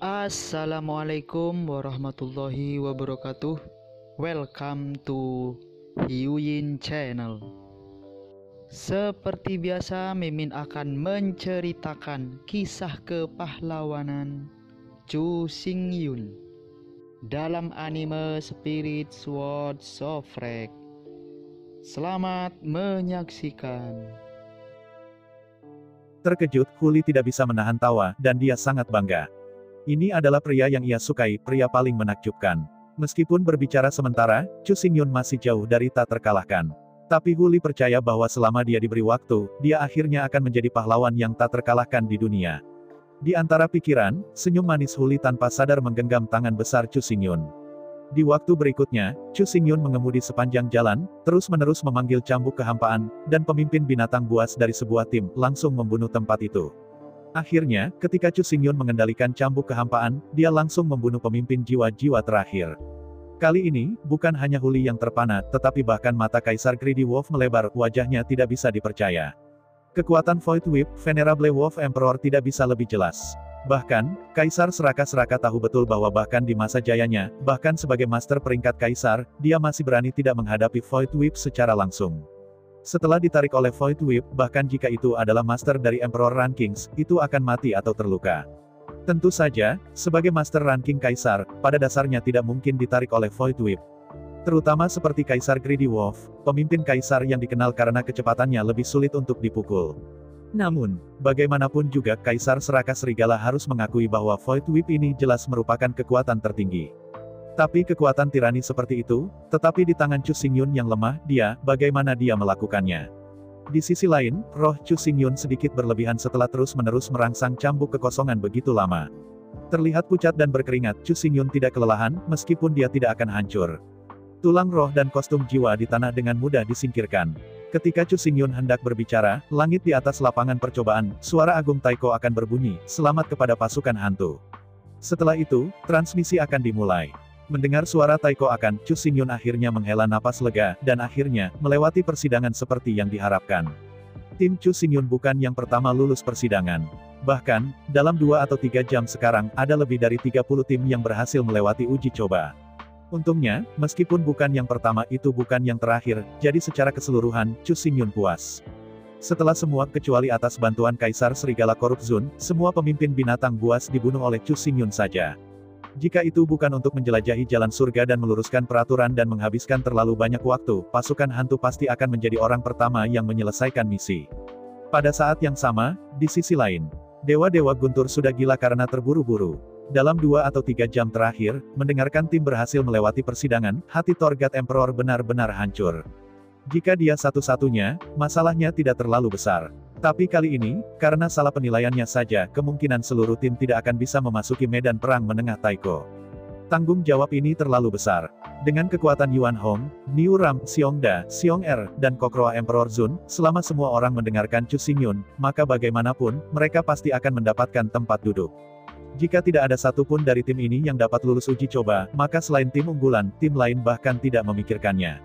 Assalamualaikum warahmatullahi wabarakatuh. Welcome to Hyuyin Channel. Seperti biasa, Mimin akan menceritakan kisah kepahlawanan Chu Xingyun dalam anime Spirit Sword Sofrek. Selamat menyaksikan. Terkejut, Huli tidak bisa menahan tawa, dan dia sangat bangga. Ini adalah pria yang ia sukai, pria paling menakjubkan. Meskipun berbicara sementara, Chu Xingyun masih jauh dari tak terkalahkan. Tapi Huli percaya bahwa selama dia diberi waktu, dia akhirnya akan menjadi pahlawan yang tak terkalahkan di dunia. Di antara pikiran, senyum manis Huli tanpa sadar menggenggam tangan besar Chu Xingyun. Di waktu berikutnya, Chu Xingyun mengemudi sepanjang jalan, terus-menerus memanggil cambuk kehampaan, dan pemimpin binatang buas dari sebuah tim, langsung membunuh tempat itu. Akhirnya, ketika Chu Xingyun mengendalikan cambuk kehampaan, dia langsung membunuh pemimpin jiwa-jiwa terakhir. Kali ini, bukan hanya Huli yang terpana, tetapi bahkan mata Kaisar Greedy Wolf melebar, wajahnya tidak bisa dipercaya. Kekuatan Void Whip, Venerable Wolf Emperor tidak bisa lebih jelas. Bahkan, Kaisar Seraka-Seraka tahu betul bahwa bahkan di masa jayanya, bahkan sebagai master peringkat Kaisar, dia masih berani tidak menghadapi Void Whip secara langsung. Setelah ditarik oleh Void Whip, bahkan jika itu adalah master dari Emperor Rankings, itu akan mati atau terluka. Tentu saja, sebagai master ranking Kaisar, pada dasarnya tidak mungkin ditarik oleh Void Whip. Terutama seperti Kaisar Greedy Wolf, pemimpin Kaisar yang dikenal karena kecepatannya lebih sulit untuk dipukul. Namun, bagaimanapun juga Kaisar Seraka Serigala harus mengakui bahwa Void Whip ini jelas merupakan kekuatan tertinggi. Tapi kekuatan tirani seperti itu, tetapi di tangan Chu Xingyun yang lemah, bagaimana dia melakukannya? Di sisi lain, roh Chu Xingyun sedikit berlebihan setelah terus-menerus merangsang cambuk kekosongan begitu lama. Terlihat pucat dan berkeringat, Chu Xingyun tidak kelelahan, meskipun dia tidak akan hancur. Tulang roh dan kostum jiwa di tanah dengan mudah disingkirkan. Ketika Chu Xingyun hendak berbicara, langit di atas lapangan percobaan, suara Agung Taiko akan berbunyi, "Selamat kepada pasukan hantu." Setelah itu, transmisi akan dimulai. Mendengar suara Taiko akan, Chu Xingyun akhirnya menghela napas lega, dan akhirnya, melewati persidangan seperti yang diharapkan. Tim Chu Xingyun bukan yang pertama lulus persidangan. Bahkan, dalam 2 atau 3 jam sekarang, ada lebih dari 30 tim yang berhasil melewati uji coba. Untungnya, meskipun bukan yang pertama itu bukan yang terakhir, jadi secara keseluruhan, Chu Xingyun puas. Setelah semua kecuali atas bantuan Kaisar Serigala Korupzun, semua pemimpin binatang buas dibunuh oleh Chu Xingyun saja. Jika itu bukan untuk menjelajahi jalan surga dan meluruskan peraturan dan menghabiskan terlalu banyak waktu, pasukan hantu pasti akan menjadi orang pertama yang menyelesaikan misi. Pada saat yang sama, di sisi lain, Dewa-Dewa Guntur sudah gila karena terburu-buru. Dalam 2 atau 3 jam terakhir, mendengarkan tim berhasil melewati persidangan, hati Torgat Emperor benar-benar hancur. Jika dia satu-satunya, masalahnya tidak terlalu besar. Tapi kali ini, karena salah penilaiannya saja, kemungkinan seluruh tim tidak akan bisa memasuki medan perang menengah Taiko. Tanggung jawab ini terlalu besar. Dengan kekuatan Yuan Hong, Niu Ram, Xiongda, Xiong Er, dan Kokroa Emperor Zun, selama semua orang mendengarkan Chu Xingyun, maka bagaimanapun, mereka pasti akan mendapatkan tempat duduk. Jika tidak ada satupun dari tim ini yang dapat lulus uji coba, maka selain tim unggulan, tim lain bahkan tidak memikirkannya.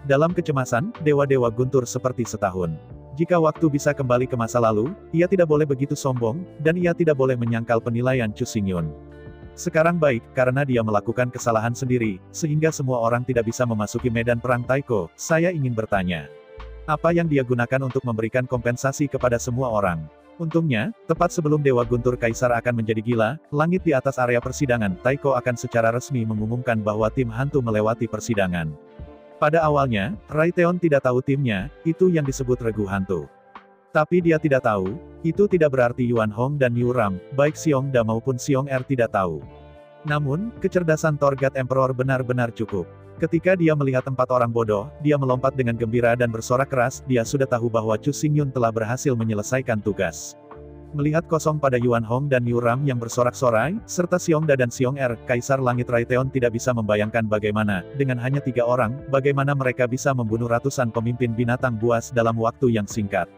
Dalam kecemasan, Dewa-Dewa Guntur seperti setahun. Jika waktu bisa kembali ke masa lalu, ia tidak boleh begitu sombong, dan ia tidak boleh menyangkal penilaian Chu Xingyun. Sekarang baik, karena dia melakukan kesalahan sendiri, sehingga semua orang tidak bisa memasuki medan perang Taiko, saya ingin bertanya. Apa yang dia gunakan untuk memberikan kompensasi kepada semua orang? Untungnya, tepat sebelum Dewa Guntur Kaisar akan menjadi gila, langit di atas area persidangan, Taiko akan secara resmi mengumumkan bahwa tim hantu melewati persidangan. Pada awalnya, Raiteon tidak tahu timnya, itu yang disebut regu hantu. Tapi dia tidak tahu, itu tidak berarti Yuan Hong dan Niu Ram, baik Xiongda maupun Xiong Er tidak tahu. Namun, kecerdasan Torgat Emperor benar-benar cukup. Ketika dia melihat 4 orang bodoh, dia melompat dengan gembira dan bersorak keras, dia sudah tahu bahwa Chu Xingyun telah berhasil menyelesaikan tugas. Melihat kosong pada Yuan Hong dan Niu Ram yang bersorak-sorai, serta Xiongda dan Xiong Er, Kaisar Langit Raiteon tidak bisa membayangkan bagaimana, dengan hanya 3 orang, bagaimana mereka bisa membunuh ratusan pemimpin binatang buas dalam waktu yang singkat.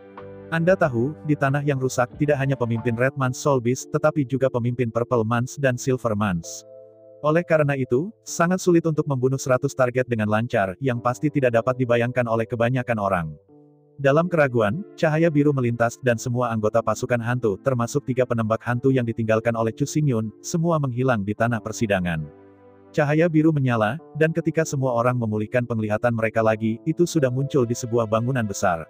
Anda tahu, di tanah yang rusak, tidak hanya pemimpin Red Mans Soul Beast, tetapi juga pemimpin Purple Mans dan Silver Mans. Oleh karena itu, sangat sulit untuk membunuh 100 target dengan lancar, yang pasti tidak dapat dibayangkan oleh kebanyakan orang. Dalam keraguan, cahaya biru melintas dan semua anggota pasukan hantu, termasuk 3 penembak hantu yang ditinggalkan oleh Chu Xingyun, semua menghilang di tanah persidangan. Cahaya biru menyala, dan ketika semua orang memulihkan penglihatan mereka lagi, itu sudah muncul di sebuah bangunan besar.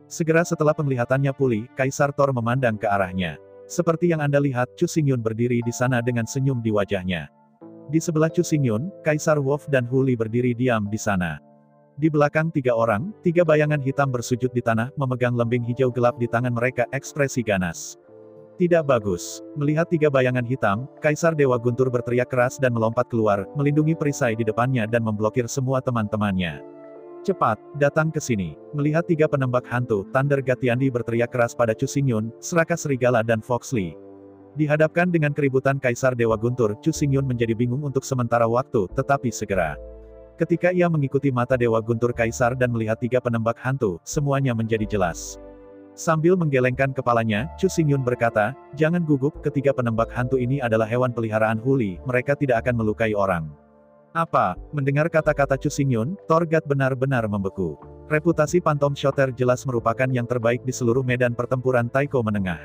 Segera setelah penglihatannya pulih, Kaisar Thor memandang ke arahnya. Seperti yang Anda lihat, Chu Xingyun berdiri di sana dengan senyum di wajahnya. Di sebelah Chu Xingyun, Kaisar Wolf dan Hu Li berdiri diam di sana. Di belakang 3 orang, 3 bayangan hitam bersujud di tanah, memegang lembing hijau gelap di tangan mereka, ekspresi ganas. Tidak bagus. Melihat 3 bayangan hitam, Kaisar Dewa Guntur berteriak keras dan melompat keluar, melindungi perisai di depannya dan memblokir semua teman-temannya. Cepat, datang ke sini. Melihat 3 penembak hantu, Thunder God Tiandi berteriak keras pada Chu Xingyun, Seraka Serigala dan Fox Lee. Dihadapkan dengan keributan Kaisar Dewa Guntur, Chu Xingyun menjadi bingung untuk sementara waktu, tetapi segera. Ketika ia mengikuti mata Dewa Guntur Kaisar dan melihat 3 penembak hantu, semuanya menjadi jelas. Sambil menggelengkan kepalanya, Chu Xingyun berkata, "Jangan gugup, ketiga penembak hantu ini adalah hewan peliharaan Hu Li, mereka tidak akan melukai orang." Apa? Mendengar kata-kata Chu Xingyun, Torgat benar-benar membeku. Reputasi Phantom Shooter jelas merupakan yang terbaik di seluruh medan pertempuran Taiko menengah.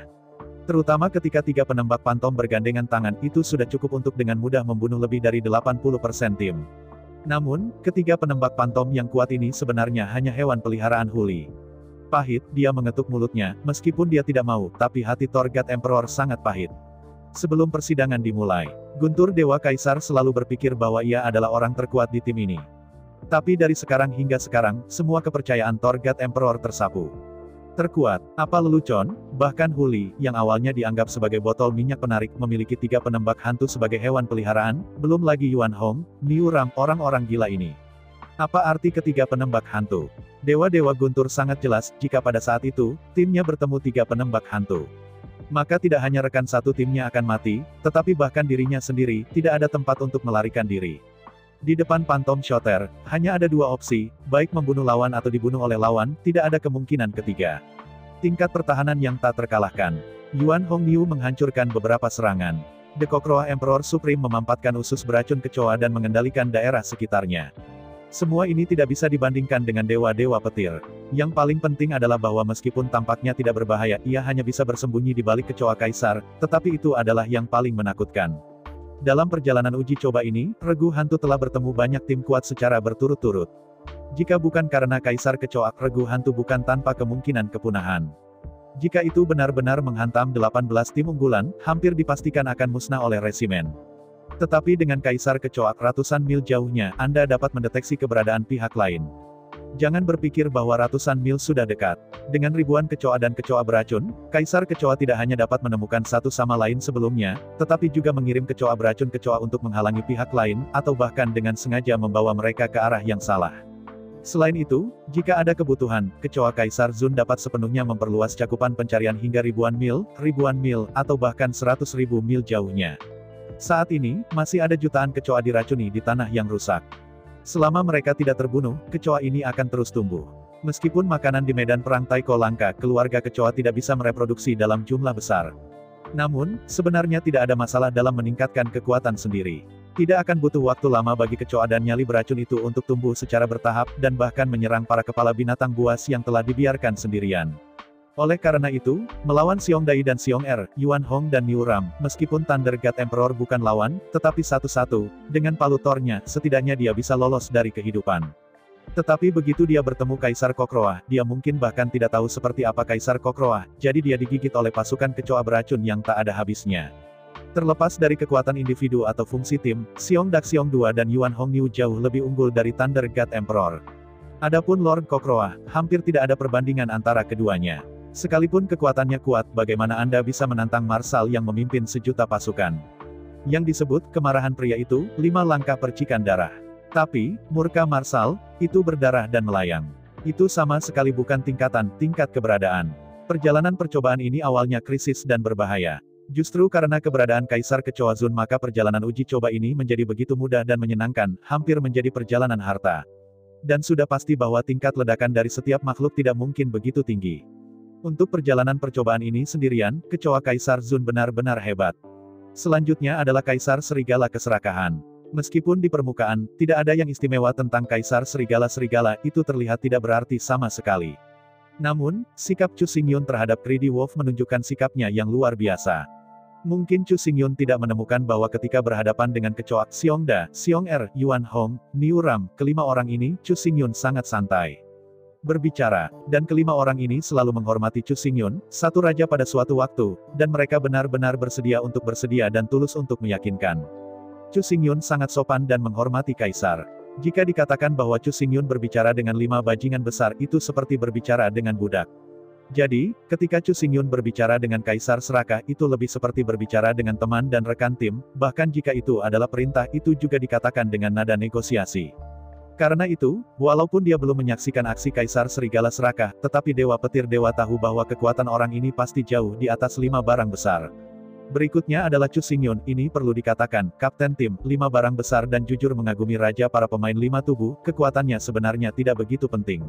Terutama ketika 3 penembak Phantom bergandengan tangan, itu sudah cukup untuk dengan mudah membunuh lebih dari 80% tim. Namun, ketiga penembak Phantom yang kuat ini sebenarnya hanya hewan peliharaan Hu Li. Pahit, dia mengetuk mulutnya, meskipun dia tidak mau, tapi hati Torgat Emperor sangat pahit. Sebelum persidangan dimulai, Guntur Dewa Kaisar selalu berpikir bahwa ia adalah orang terkuat di tim ini. Tapi dari sekarang hingga sekarang, semua kepercayaan Torgat Emperor tersapu. Terkuat, apa lelucon, bahkan Hu Li, yang awalnya dianggap sebagai botol minyak penarik, memiliki 3 penembak hantu sebagai hewan peliharaan, belum lagi Yuan Hong, Niu Ram, orang-orang gila ini. Apa arti ketiga penembak hantu? Dewa-dewa Guntur sangat jelas, jika pada saat itu, timnya bertemu 3 penembak hantu. Maka tidak hanya rekan satu timnya akan mati, tetapi bahkan dirinya sendiri, tidak ada tempat untuk melarikan diri. Di depan Phantom Shooter, hanya ada 2 opsi, baik membunuh lawan atau dibunuh oleh lawan, tidak ada kemungkinan ketiga. Tingkat pertahanan yang tak terkalahkan. Yuan Hong Niu menghancurkan beberapa serangan. The Kokroa Emperor Supreme memampatkan usus beracun kecoa dan mengendalikan daerah sekitarnya. Semua ini tidak bisa dibandingkan dengan dewa-dewa petir. Yang paling penting adalah bahwa meskipun tampaknya tidak berbahaya, ia hanya bisa bersembunyi di balik kecoa kaisar, tetapi itu adalah yang paling menakutkan. Dalam perjalanan uji coba ini, Regu Hantu telah bertemu banyak tim kuat secara berturut-turut. Jika bukan karena Kaisar Kecoa, Regu Hantu bukan tanpa kemungkinan kepunahan. Jika itu benar-benar menghantam 18 tim unggulan, hampir dipastikan akan musnah oleh resimen. Tetapi dengan Kaisar Kecoa ratusan mil jauhnya, Anda dapat mendeteksi keberadaan pihak lain. Jangan berpikir bahwa ratusan mil sudah dekat. Dengan ribuan kecoa dan kecoa beracun, Kaisar Kecoa tidak hanya dapat menemukan satu sama lain sebelumnya, tetapi juga mengirim kecoa beracun kecoa untuk menghalangi pihak lain, atau bahkan dengan sengaja membawa mereka ke arah yang salah. Selain itu, jika ada kebutuhan, kecoa Kaisar Zun dapat sepenuhnya memperluas cakupan pencarian hingga ribuan mil, atau bahkan 100.000 mil jauhnya. Saat ini, masih ada jutaan kecoa diracuni di tanah yang rusak. Selama mereka tidak terbunuh, kecoa ini akan terus tumbuh. Meskipun makanan di medan perang Taiko langka, keluarga kecoa tidak bisa mereproduksi dalam jumlah besar. Namun, sebenarnya tidak ada masalah dalam meningkatkan kekuatan sendiri. Tidak akan butuh waktu lama bagi kecoa dan nyali beracun itu untuk tumbuh secara bertahap, dan bahkan menyerang para kepala binatang buas yang telah dibiarkan sendirian. Oleh karena itu, melawan Xiong Dai dan Xiong Er, Yuan Hong dan Niu Ram, meskipun Thunder God Emperor bukan lawan, tetapi satu-satu, dengan palu tornya, setidaknya dia bisa lolos dari kehidupan. Tetapi begitu dia bertemu Kaisar Kokroa, dia mungkin bahkan tidak tahu seperti apa Kaisar Kokroa, jadi dia digigit oleh pasukan kecoa beracun yang tak ada habisnya. Terlepas dari kekuatan individu atau fungsi tim, Xiong Dak Xiong II dan Yuan Hong Niu jauh lebih unggul dari Thunder God Emperor. Adapun Lord Kokroa, hampir tidak ada perbandingan antara keduanya. Sekalipun kekuatannya kuat, bagaimana Anda bisa menantang Marsal yang memimpin sejuta pasukan? Yang disebut kemarahan pria itu, 5 langkah percikan darah. Tapi, murka Marsal, itu berdarah dan melayang. Itu sama sekali bukan tingkat keberadaan. Perjalanan percobaan ini awalnya krisis dan berbahaya. Justru karena keberadaan Kaisar Kecoa Zun maka perjalanan uji coba ini menjadi begitu mudah dan menyenangkan, hampir menjadi perjalanan harta. Dan sudah pasti bahwa tingkat ledakan dari setiap makhluk tidak mungkin begitu tinggi. Untuk perjalanan percobaan ini sendirian, kecoa Kaisar Zun benar-benar hebat. Selanjutnya adalah Kaisar Serigala Keserakahan. Meskipun di permukaan, tidak ada yang istimewa tentang Kaisar Serigala-Serigala, itu terlihat tidak berarti sama sekali. Namun, sikap Chu Xingyun terhadap Greedy Wolf menunjukkan sikapnya yang luar biasa. Mungkin Chu Xingyun tidak menemukan bahwa ketika berhadapan dengan kecoak Xiongda, Xiong-er, Yuan Hong, Niu Ram, kelima orang ini, Chu Xingyun sangat santai berbicara, dan kelima orang ini selalu menghormati Chu Xingyun, satu raja pada suatu waktu, dan mereka benar-benar bersedia dan tulus untuk meyakinkan. Chu Xingyun sangat sopan dan menghormati kaisar. Jika dikatakan bahwa Chu Xingyun berbicara dengan 5 bajingan besar itu seperti berbicara dengan budak. Jadi, ketika Chu Xingyun berbicara dengan Kaisar Serakah itu lebih seperti berbicara dengan teman dan rekan tim, bahkan jika itu adalah perintah itu juga dikatakan dengan nada negosiasi. Karena itu, walaupun dia belum menyaksikan aksi Kaisar Serigala Serakah, tetapi Dewa Petir Dewa tahu bahwa kekuatan orang ini pasti jauh di atas 5 barang besar. Berikutnya adalah Chu Xingyun, ini perlu dikatakan, Kapten Tim, 5 barang besar dan jujur mengagumi raja para pemain 5 tubuh, kekuatannya sebenarnya tidak begitu penting.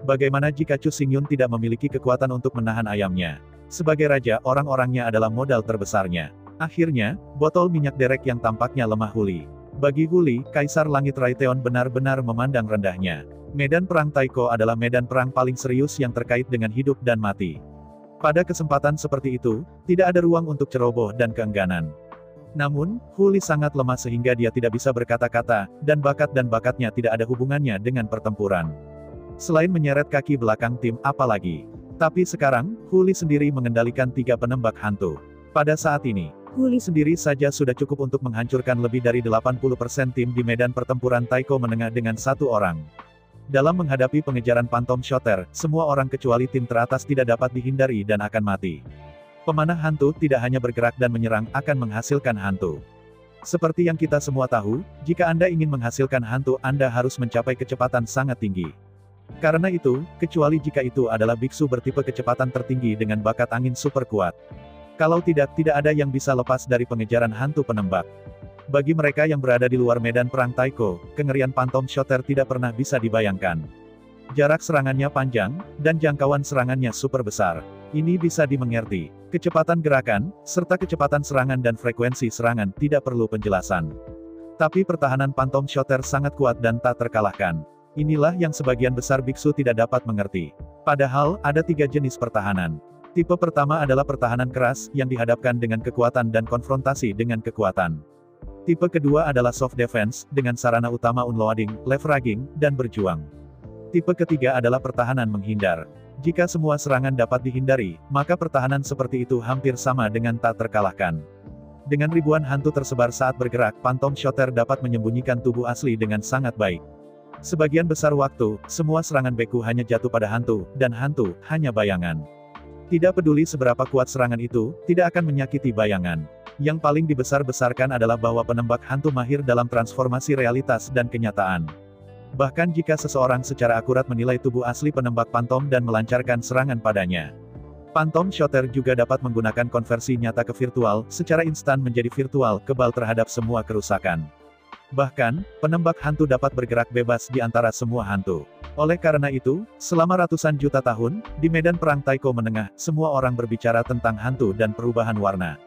Bagaimana jika Chu Xingyun tidak memiliki kekuatan untuk menahan ayamnya? Sebagai raja, orang-orangnya adalah modal terbesarnya. Akhirnya, botol minyak derek yang tampaknya lemah Huli. Bagi Huli, Kaisar Langit Raytheon benar-benar memandang rendahnya. Medan perang Taiko adalah medan perang paling serius yang terkait dengan hidup dan mati. Pada kesempatan seperti itu, tidak ada ruang untuk ceroboh dan keengganan. Namun, Huli sangat lemah sehingga dia tidak bisa berkata-kata, dan bakatnya tidak ada hubungannya dengan pertempuran. Selain menyeret kaki belakang tim, apalagi. Tapi sekarang, Huli sendiri mengendalikan 3 penembak hantu. Pada saat ini, Huli sendiri saja sudah cukup untuk menghancurkan lebih dari 80% tim di medan pertempuran Taiko menengah dengan 1 orang. Dalam menghadapi pengejaran Phantom Shooter, semua orang kecuali tim teratas tidak dapat dihindari dan akan mati. Pemanah hantu tidak hanya bergerak dan menyerang, akan menghasilkan hantu. Seperti yang kita semua tahu, jika Anda ingin menghasilkan hantu, Anda harus mencapai kecepatan sangat tinggi. Karena itu, kecuali jika itu adalah biksu bertipe kecepatan tertinggi dengan bakat angin super kuat. Kalau tidak ada yang bisa lepas dari pengejaran hantu penembak. Bagi mereka yang berada di luar medan perang Taiko, kengerian Phantom Shooter tidak pernah bisa dibayangkan. Jarak serangannya panjang, dan jangkauan serangannya super besar. Ini bisa dimengerti. Kecepatan gerakan, serta kecepatan serangan dan frekuensi serangan tidak perlu penjelasan. Tapi pertahanan Phantom Shooter sangat kuat dan tak terkalahkan. Inilah yang sebagian besar biksu tidak dapat mengerti. Padahal, ada 3 jenis pertahanan. Tipe pertama adalah pertahanan keras, yang dihadapkan dengan kekuatan dan konfrontasi dengan kekuatan. Tipe kedua adalah soft defense, dengan sarana utama unloading, leveraging, dan berjuang. Tipe ketiga adalah pertahanan menghindar. Jika semua serangan dapat dihindari, maka pertahanan seperti itu hampir sama dengan tak terkalahkan. Dengan ribuan hantu tersebar saat bergerak, Phantom Shooter dapat menyembunyikan tubuh asli dengan sangat baik. Sebagian besar waktu, semua serangan beku hanya jatuh pada hantu, dan hantu hanya bayangan. Tidak peduli seberapa kuat serangan itu, tidak akan menyakiti bayangan. Yang paling dibesar-besarkan adalah bahwa penembak hantu mahir dalam transformasi realitas dan kenyataan. Bahkan jika seseorang secara akurat menilai tubuh asli penembak Phantom dan melancarkan serangan padanya. Phantom Shooter juga dapat menggunakan konversi nyata ke virtual, secara instan menjadi virtual, kebal terhadap semua kerusakan. Bahkan, penembak hantu dapat bergerak bebas di antara semua hantu. Oleh karena itu, selama ratusan juta tahun, di medan perang Taiko menengah, semua orang berbicara tentang hantu dan perubahan warna.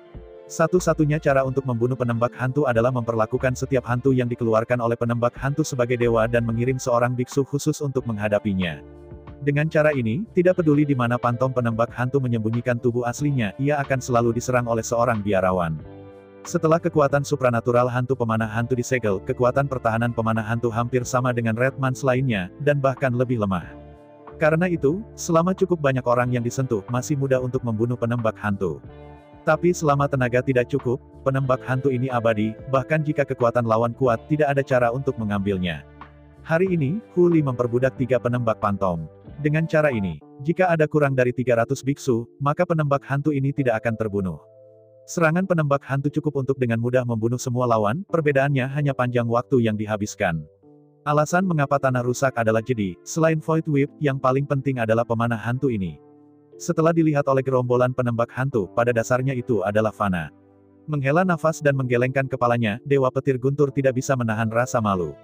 Satu-satunya cara untuk membunuh penembak hantu adalah memperlakukan setiap hantu yang dikeluarkan oleh penembak hantu sebagai dewa dan mengirim seorang biksu khusus untuk menghadapinya. Dengan cara ini, tidak peduli di mana Phantom penembak hantu menyembunyikan tubuh aslinya, ia akan selalu diserang oleh seorang biarawan. Setelah kekuatan supranatural hantu pemanah hantu disegel, kekuatan pertahanan pemanah hantu hampir sama dengan Redmans lainnya, dan bahkan lebih lemah. Karena itu, selama cukup banyak orang yang disentuh, masih mudah untuk membunuh penembak hantu. Tapi selama tenaga tidak cukup, penembak hantu ini abadi, bahkan jika kekuatan lawan kuat, tidak ada cara untuk mengambilnya. Hari ini, Huli memperbudak 3 penembak Phantom. Dengan cara ini, jika ada kurang dari 300 biksu, maka penembak hantu ini tidak akan terbunuh. Serangan penembak hantu cukup untuk dengan mudah membunuh semua lawan, perbedaannya hanya panjang waktu yang dihabiskan. Alasan mengapa tanah rusak adalah jadi, selain Void Whip, yang paling penting adalah pemanah hantu ini. Setelah dilihat oleh gerombolan penembak hantu, pada dasarnya itu adalah fana. Menghela nafas dan menggelengkan kepalanya, Dewa Petir Guntur tidak bisa menahan rasa malu.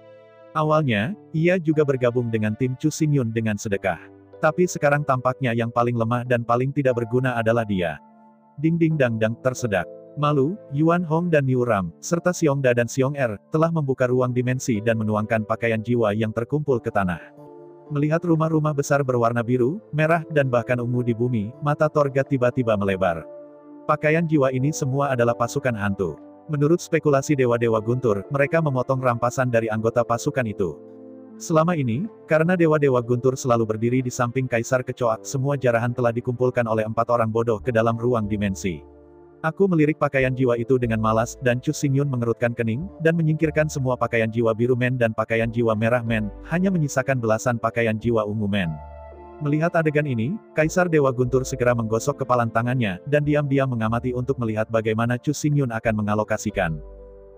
Awalnya, ia juga bergabung dengan tim Chu Xingyun dengan sedekah. Tapi sekarang tampaknya yang paling lemah dan paling tidak berguna adalah dia. Ding ding dang dang, tersedak. Malu, Yuan Hong dan Niu Ram, serta Xiongda dan Xiong-er, telah membuka ruang dimensi dan menuangkan pakaian jiwa yang terkumpul ke tanah. Melihat rumah-rumah besar berwarna biru, merah, dan bahkan ungu di bumi, mata Torgat tiba-tiba melebar. Pakaian jiwa ini semua adalah pasukan hantu. Menurut spekulasi dewa-dewa guntur, mereka memotong rampasan dari anggota pasukan itu. Selama ini, karena dewa-dewa guntur selalu berdiri di samping Kaisar Kecoak, semua jarahan telah dikumpulkan oleh 4 orang bodoh ke dalam ruang dimensi. Aku melirik pakaian jiwa itu dengan malas, dan Chu Xingyun mengerutkan kening, dan menyingkirkan semua pakaian jiwa biru men dan pakaian jiwa merah men, hanya menyisakan belasan pakaian jiwa ungu men. Melihat adegan ini, Kaisar Dewa Guntur segera menggosok kepalan tangannya, dan diam-diam mengamati untuk melihat bagaimana Chu Xingyun akan mengalokasikan.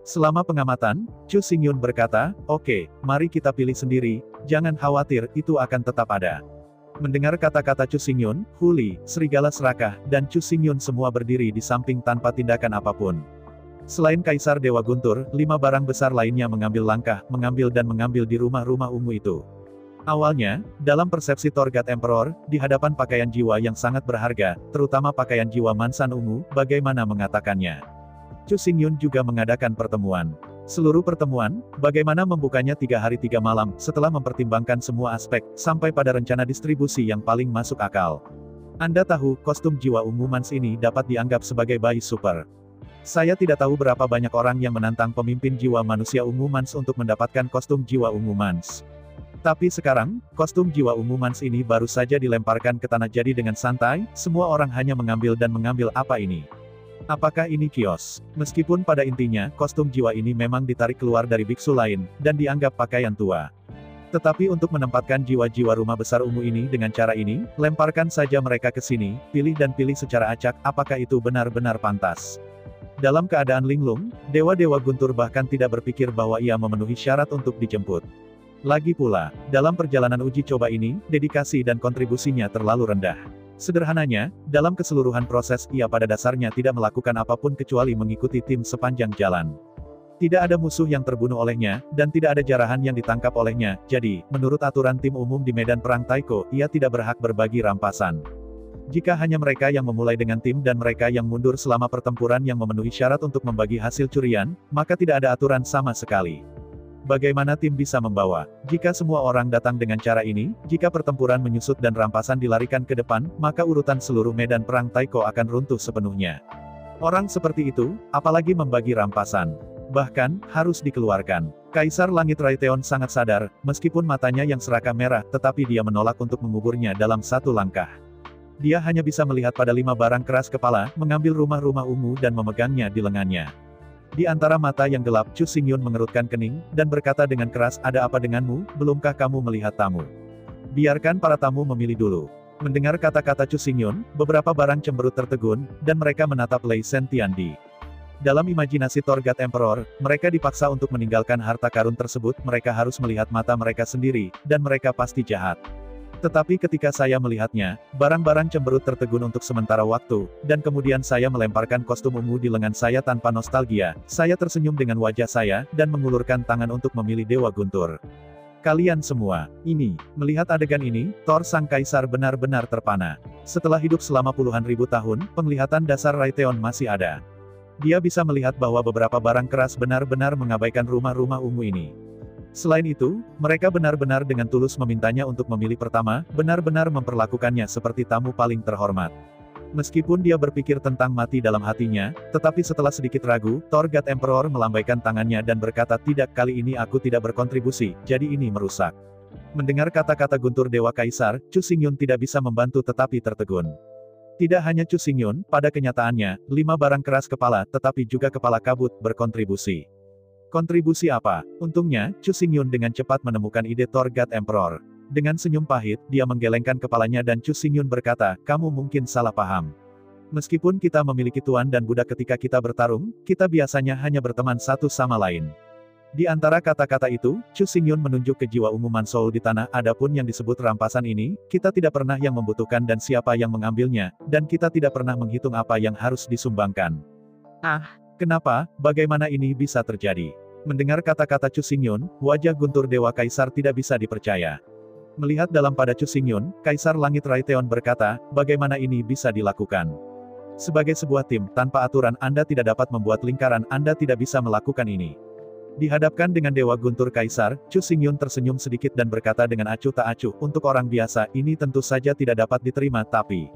Selama pengamatan, Chu Xingyun berkata, "Oke, mari kita pilih sendiri, jangan khawatir, itu akan tetap ada." Mendengar kata-kata Chu Xingyun, Huli, Serigala Serakah, dan Chu Xingyun semua berdiri di samping tanpa tindakan apapun. Selain Kaisar Dewa Guntur, 5 barang besar lainnya mengambil langkah, mengambil di rumah-rumah ungu itu. Awalnya, dalam persepsi Torgat Emperor, di hadapan pakaian jiwa yang sangat berharga, terutama pakaian jiwa Mansan Ungu, bagaimana mengatakannya. Chu Xingyun juga mengadakan pertemuan. Seluruh pertemuan, bagaimana membukanya 3 hari 3 malam, setelah mempertimbangkan semua aspek, sampai pada rencana distribusi yang paling masuk akal. Anda tahu, kostum jiwa ungu Mans ini dapat dianggap sebagai bayi super. Saya tidak tahu berapa banyak orang yang menantang pemimpin jiwa manusia ungu Mans untuk mendapatkan kostum jiwa ungu Mans. Tapi sekarang, kostum jiwa ungu Mans ini baru saja dilemparkan ke tanah jadi dengan santai, semua orang hanya mengambil apa ini. Apakah ini kios? Meskipun pada intinya, kostum jiwa ini memang ditarik keluar dari biksu lain, dan dianggap pakaian tua. Tetapi untuk menempatkan jiwa-jiwa rumah besar ungu ini dengan cara ini, lemparkan saja mereka ke sini, pilih secara acak, apakah itu benar-benar pantas. Dalam keadaan linglung, dewa-dewa guntur bahkan tidak berpikir bahwa ia memenuhi syarat untuk dijemput. Lagi pula, dalam perjalanan uji coba ini, dedikasi dan kontribusinya terlalu rendah. Sederhananya, dalam keseluruhan proses, ia pada dasarnya tidak melakukan apapun kecuali mengikuti tim sepanjang jalan. Tidak ada musuh yang terbunuh olehnya, dan tidak ada jarahan yang ditangkap olehnya, jadi, menurut aturan tim umum di medan perang Taiko, ia tidak berhak berbagi rampasan. Jika hanya mereka yang memulai dengan tim dan mereka yang mundur selama pertempuran yang memenuhi syarat untuk membagi hasil curian, maka tidak ada aturan sama sekali. Bagaimana tim bisa membawa? Jika semua orang datang dengan cara ini, jika pertempuran menyusut dan rampasan dilarikan ke depan, maka urutan seluruh medan perang Taiko akan runtuh sepenuhnya. Orang seperti itu, apalagi membagi rampasan. Bahkan, harus dikeluarkan. Kaisar Langit Raytheon sangat sadar, meskipun matanya yang serakah merah, tetapi dia menolak untuk menguburnya dalam satu langkah. Dia hanya bisa melihat pada 5 barang keras kepala, mengambil rumah-rumah ungu dan memegangnya di lengannya. Di antara mata yang gelap, Chu Xingyun mengerutkan kening, dan berkata dengan keras, "Ada apa denganmu, belumkah kamu melihat tamu? Biarkan para tamu memilih dulu." Mendengar kata-kata Chu Xingyun, beberapa barang cemberut tertegun, dan mereka menatap Lei Shen Tiandi. Dalam imajinasi Torgat Emperor, mereka dipaksa untuk meninggalkan harta karun tersebut, mereka harus melihat mata mereka sendiri, dan mereka pasti jahat. Tetapi ketika saya melihatnya, barang-barang cemberut tertegun untuk sementara waktu, dan kemudian saya melemparkan kostum ungu di lengan saya tanpa nostalgia, saya tersenyum dengan wajah saya, dan mengulurkan tangan untuk memilih Dewa Guntur. Kalian semua, ini, melihat adegan ini, Thor Sang Kaisar benar-benar terpana. Setelah hidup selama puluhan ribu tahun, penglihatan dasar Raytheon masih ada. Dia bisa melihat bahwa beberapa barang keras benar-benar mengabaikan rumah-rumah ungu ini. Selain itu, mereka benar-benar dengan tulus memintanya untuk memilih pertama, benar-benar memperlakukannya seperti tamu paling terhormat. Meskipun dia berpikir tentang mati dalam hatinya, tetapi setelah sedikit ragu, Torgat Emperor melambaikan tangannya dan berkata, "Tidak, kali ini aku tidak berkontribusi, jadi ini merusak." Mendengar kata-kata guntur Dewa Kaisar, Chu Xingyun tidak bisa membantu tetapi tertegun. Tidak hanya Chu Xingyun, pada kenyataannya, 5 barang keras kepala, tetapi juga kepala kabut, berkontribusi. Kontribusi apa? Untungnya, Chu Xingyun dengan cepat menemukan ide Torgat Emperor. Dengan senyum pahit, dia menggelengkan kepalanya dan Chu Xingyun berkata, "Kamu mungkin salah paham. Meskipun kita memiliki tuan dan budak ketika kita bertarung, kita biasanya hanya berteman satu sama lain." Di antara kata-kata itu, Chu Xingyun menunjuk ke jiwa ungu Mansoul di tanah, adapun yang disebut rampasan ini, kita tidak pernah yang membutuhkan dan siapa yang mengambilnya, dan kita tidak pernah menghitung apa yang harus disumbangkan. Kenapa, bagaimana ini bisa terjadi? Mendengar kata-kata Chu Xingyun, wajah guntur Dewa Kaisar tidak bisa dipercaya. Melihat dalam pada Chu Xingyun, Kaisar Langit Raytheon berkata, "Bagaimana ini bisa dilakukan? Sebagai sebuah tim, tanpa aturan Anda tidak dapat membuat lingkaran, Anda tidak bisa melakukan ini. Dihadapkan dengan Dewa Guntur Kaisar, Chu Xingyun tersenyum sedikit dan berkata dengan acuh tak acuh, untuk orang biasa, ini tentu saja tidak dapat diterima, tapi...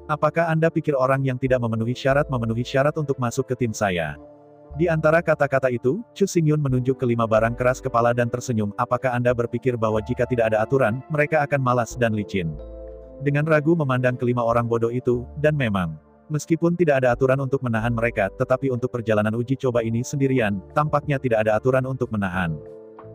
Apakah Anda pikir orang yang tidak memenuhi syarat untuk masuk ke tim saya? Di antara kata-kata itu, Chu Xingyun menunjuk ke 5 barang keras kepala dan tersenyum, apakah Anda berpikir bahwa jika tidak ada aturan, mereka akan malas dan licin? Dengan ragu memandang ke 5 orang bodoh itu, dan memang... Meskipun tidak ada aturan untuk menahan mereka, tetapi untuk perjalanan uji coba ini sendirian, tampaknya tidak ada aturan untuk menahan.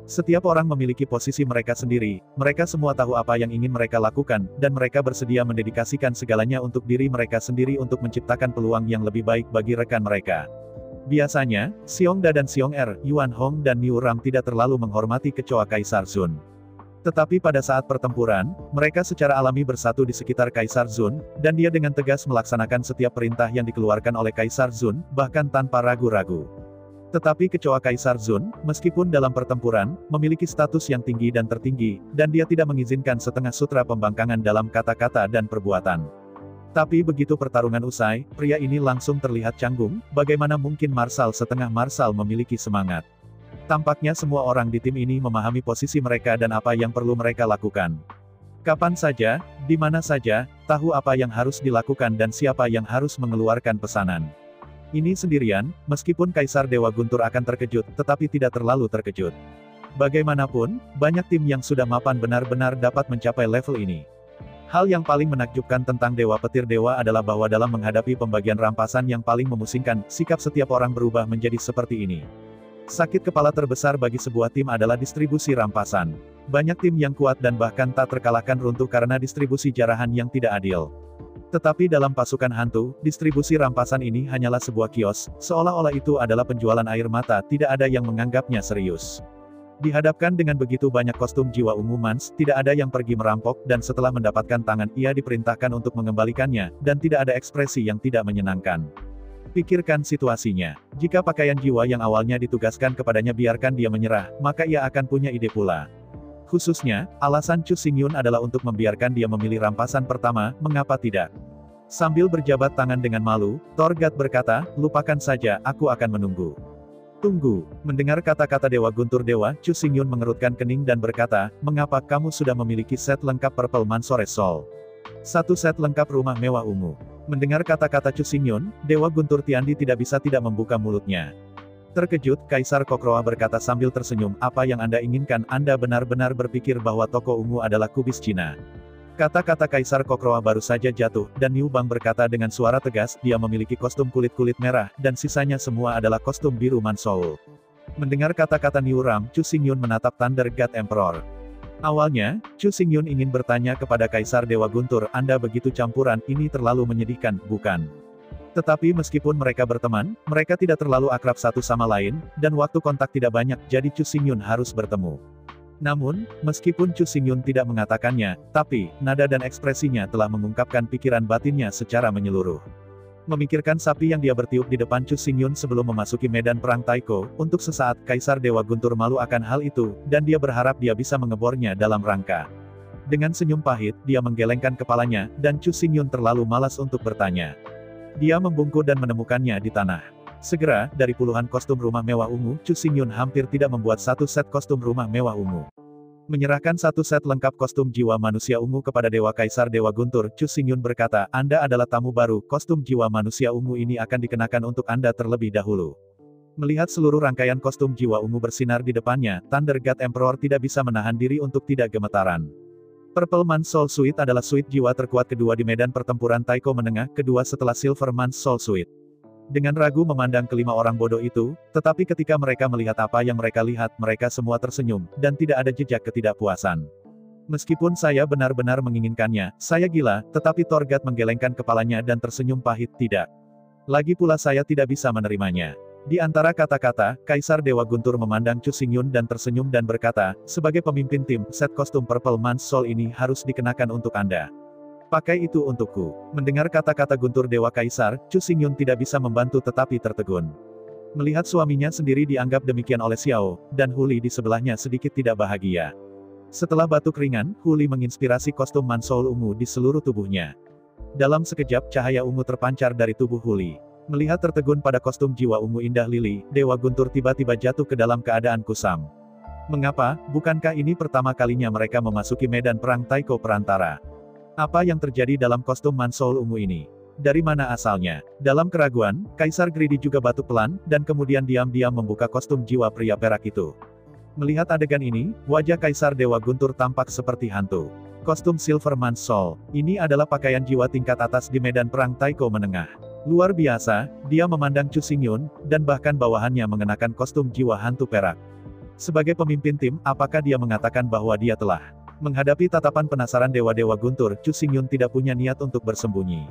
Setiap orang memiliki posisi mereka sendiri, mereka semua tahu apa yang ingin mereka lakukan, dan mereka bersedia mendedikasikan segalanya untuk diri mereka sendiri untuk menciptakan peluang yang lebih baik bagi rekan mereka. Biasanya, Xiongda dan Xiong-er, Yuan Hong dan Niu Ram tidak terlalu menghormati kecoa Kaisar Zun. Tetapi pada saat pertempuran, mereka secara alami bersatu di sekitar Kaisar Zun, dan dia dengan tegas melaksanakan setiap perintah yang dikeluarkan oleh Kaisar Zun, bahkan tanpa ragu-ragu. Tetapi kecoa Kaisar Zun, meskipun dalam pertempuran, memiliki status yang tinggi dan tertinggi, dan dia tidak mengizinkan setengah sutra pembangkangan dalam kata-kata dan perbuatan. Tapi begitu pertarungan usai, pria ini langsung terlihat canggung, bagaimana mungkin Marsal setengah Marsal memiliki semangat. Tampaknya semua orang di tim ini memahami posisi mereka dan apa yang perlu mereka lakukan. Kapan saja, di mana saja, tahu apa yang harus dilakukan dan siapa yang harus mengeluarkan pesanan. Ini sendirian, meskipun Kaisar Dewa Guntur akan terkejut, tetapi tidak terlalu terkejut. Bagaimanapun, banyak tim yang sudah mapan benar-benar dapat mencapai level ini. Hal yang paling menakjubkan tentang Dewa Petir Dewa adalah bahwa dalam menghadapi pembagian rampasan yang paling memusingkan, sikap setiap orang berubah menjadi seperti ini. Sakit kepala terbesar bagi sebuah tim adalah distribusi rampasan. Banyak tim yang kuat dan bahkan tak terkalahkan runtuh karena distribusi jarahan yang tidak adil. Tetapi dalam pasukan hantu, distribusi rampasan ini hanyalah sebuah kios, seolah-olah itu adalah penjualan air mata, tidak ada yang menganggapnya serius. Dihadapkan dengan begitu banyak kostum jiwa ungu Mans, tidak ada yang pergi merampok, dan setelah mendapatkan tangan, ia diperintahkan untuk mengembalikannya, dan tidak ada ekspresi yang tidak menyenangkan. Pikirkan situasinya. Jika pakaian jiwa yang awalnya ditugaskan kepadanya biarkan dia menyerah, maka ia akan punya ide pula. Khususnya, alasan Chu Xingyun adalah untuk membiarkan dia memilih rampasan pertama, mengapa tidak? Sambil berjabat tangan dengan malu, Torgat berkata, lupakan saja, aku akan menunggu. Tunggu. Mendengar kata-kata Dewa Guntur Dewa, Chu Xingyun mengerutkan kening dan berkata, mengapa kamu sudah memiliki set lengkap Purple Mansoress Soul? Satu set lengkap rumah mewah ungu. Mendengar kata-kata Chu Xingyun, Dewa Guntur Tiandi tidak bisa tidak membuka mulutnya. Terkejut, Kaisar Kokroa berkata sambil tersenyum, apa yang Anda inginkan, Anda benar-benar berpikir bahwa toko ungu adalah kubis Cina. Kata-kata Kaisar Kokroa baru saja jatuh, dan Niu Bang berkata dengan suara tegas, dia memiliki kostum kulit-kulit merah, dan sisanya semua adalah kostum biru Mansoul. Mendengar kata-kata Niu Ram, Chu Xingyun menatap Thunder God Emperor. Awalnya, Chu Xingyun ingin bertanya kepada Kaisar Dewa Guntur, Anda begitu campuran, ini terlalu menyedihkan, bukan? Tetapi meskipun mereka berteman, mereka tidak terlalu akrab satu sama lain, dan waktu kontak tidak banyak, jadi Chu Xingyun harus bertemu. Namun, meskipun Chu Xingyun tidak mengatakannya, tapi, nada dan ekspresinya telah mengungkapkan pikiran batinnya secara menyeluruh. Memikirkan sapi yang dia bertiup di depan Chu Xingyun sebelum memasuki medan perang Taiko, untuk sesaat, Kaisar Dewa Guntur malu akan hal itu, dan dia berharap dia bisa mengebornya dalam rangka. Dengan senyum pahit, dia menggelengkan kepalanya, dan Chu Xingyun terlalu malas untuk bertanya. Dia membungkuk dan menemukannya di tanah. Segera, dari puluhan kostum rumah mewah ungu, Chu Xingyun hampir tidak membuat satu set kostum rumah mewah ungu. Menyerahkan satu set lengkap kostum jiwa manusia ungu kepada Dewa Kaisar Dewa Guntur, Chu Xingyun berkata, Anda adalah tamu baru, kostum jiwa manusia ungu ini akan dikenakan untuk Anda terlebih dahulu. Melihat seluruh rangkaian kostum jiwa ungu bersinar di depannya, Thunder God Emperor tidak bisa menahan diri untuk tidak gemetaran. Purple Man Soul Suite adalah suite jiwa terkuat kedua di medan pertempuran Taiko menengah, kedua setelah Silver Man Soul Suite. Dengan ragu memandang kelima orang bodoh itu, tetapi ketika mereka melihat apa yang mereka lihat, mereka semua tersenyum, dan tidak ada jejak ketidakpuasan. Meskipun saya benar-benar menginginkannya, saya gila, tetapi Torgat menggelengkan kepalanya dan tersenyum pahit, tidak. Lagi pula saya tidak bisa menerimanya. Di antara kata-kata, Kaisar Dewa Guntur memandang Chu Xingyun dan tersenyum dan berkata, sebagai pemimpin tim, set kostum Purple Man's Soul ini harus dikenakan untuk Anda. Pakai itu untukku. Mendengar kata-kata Guntur Dewa Kaisar, Chu Xingyun tidak bisa membantu tetapi tertegun. Melihat suaminya sendiri dianggap demikian oleh Xiao, dan Huli di sebelahnya sedikit tidak bahagia. Setelah batuk ringan, Huli menginspirasi kostum Mansoul ungu di seluruh tubuhnya. Dalam sekejap cahaya ungu terpancar dari tubuh Huli. Melihat tertegun pada kostum jiwa ungu indah Lily, Dewa Guntur tiba-tiba jatuh ke dalam keadaan kusam. Mengapa? Bukankah ini pertama kalinya mereka memasuki medan perang Taiko Perantara? Apa yang terjadi dalam kostum Mansoul ungu ini? Dari mana asalnya? Dalam keraguan, Kaisar Greedy juga batuk pelan, dan kemudian diam-diam membuka kostum jiwa pria perak itu. Melihat adegan ini, wajah Kaisar Dewa Guntur tampak seperti hantu. Kostum Silver Mansoul, ini adalah pakaian jiwa tingkat atas di medan perang Taiko menengah. Luar biasa, dia memandang Chu Xingyun, dan bahkan bawahannya mengenakan kostum jiwa hantu perak. Sebagai pemimpin tim, apakah dia mengatakan bahwa dia telah menghadapi tatapan penasaran Dewa-Dewa Guntur? Chu Xingyun tidak punya niat untuk bersembunyi.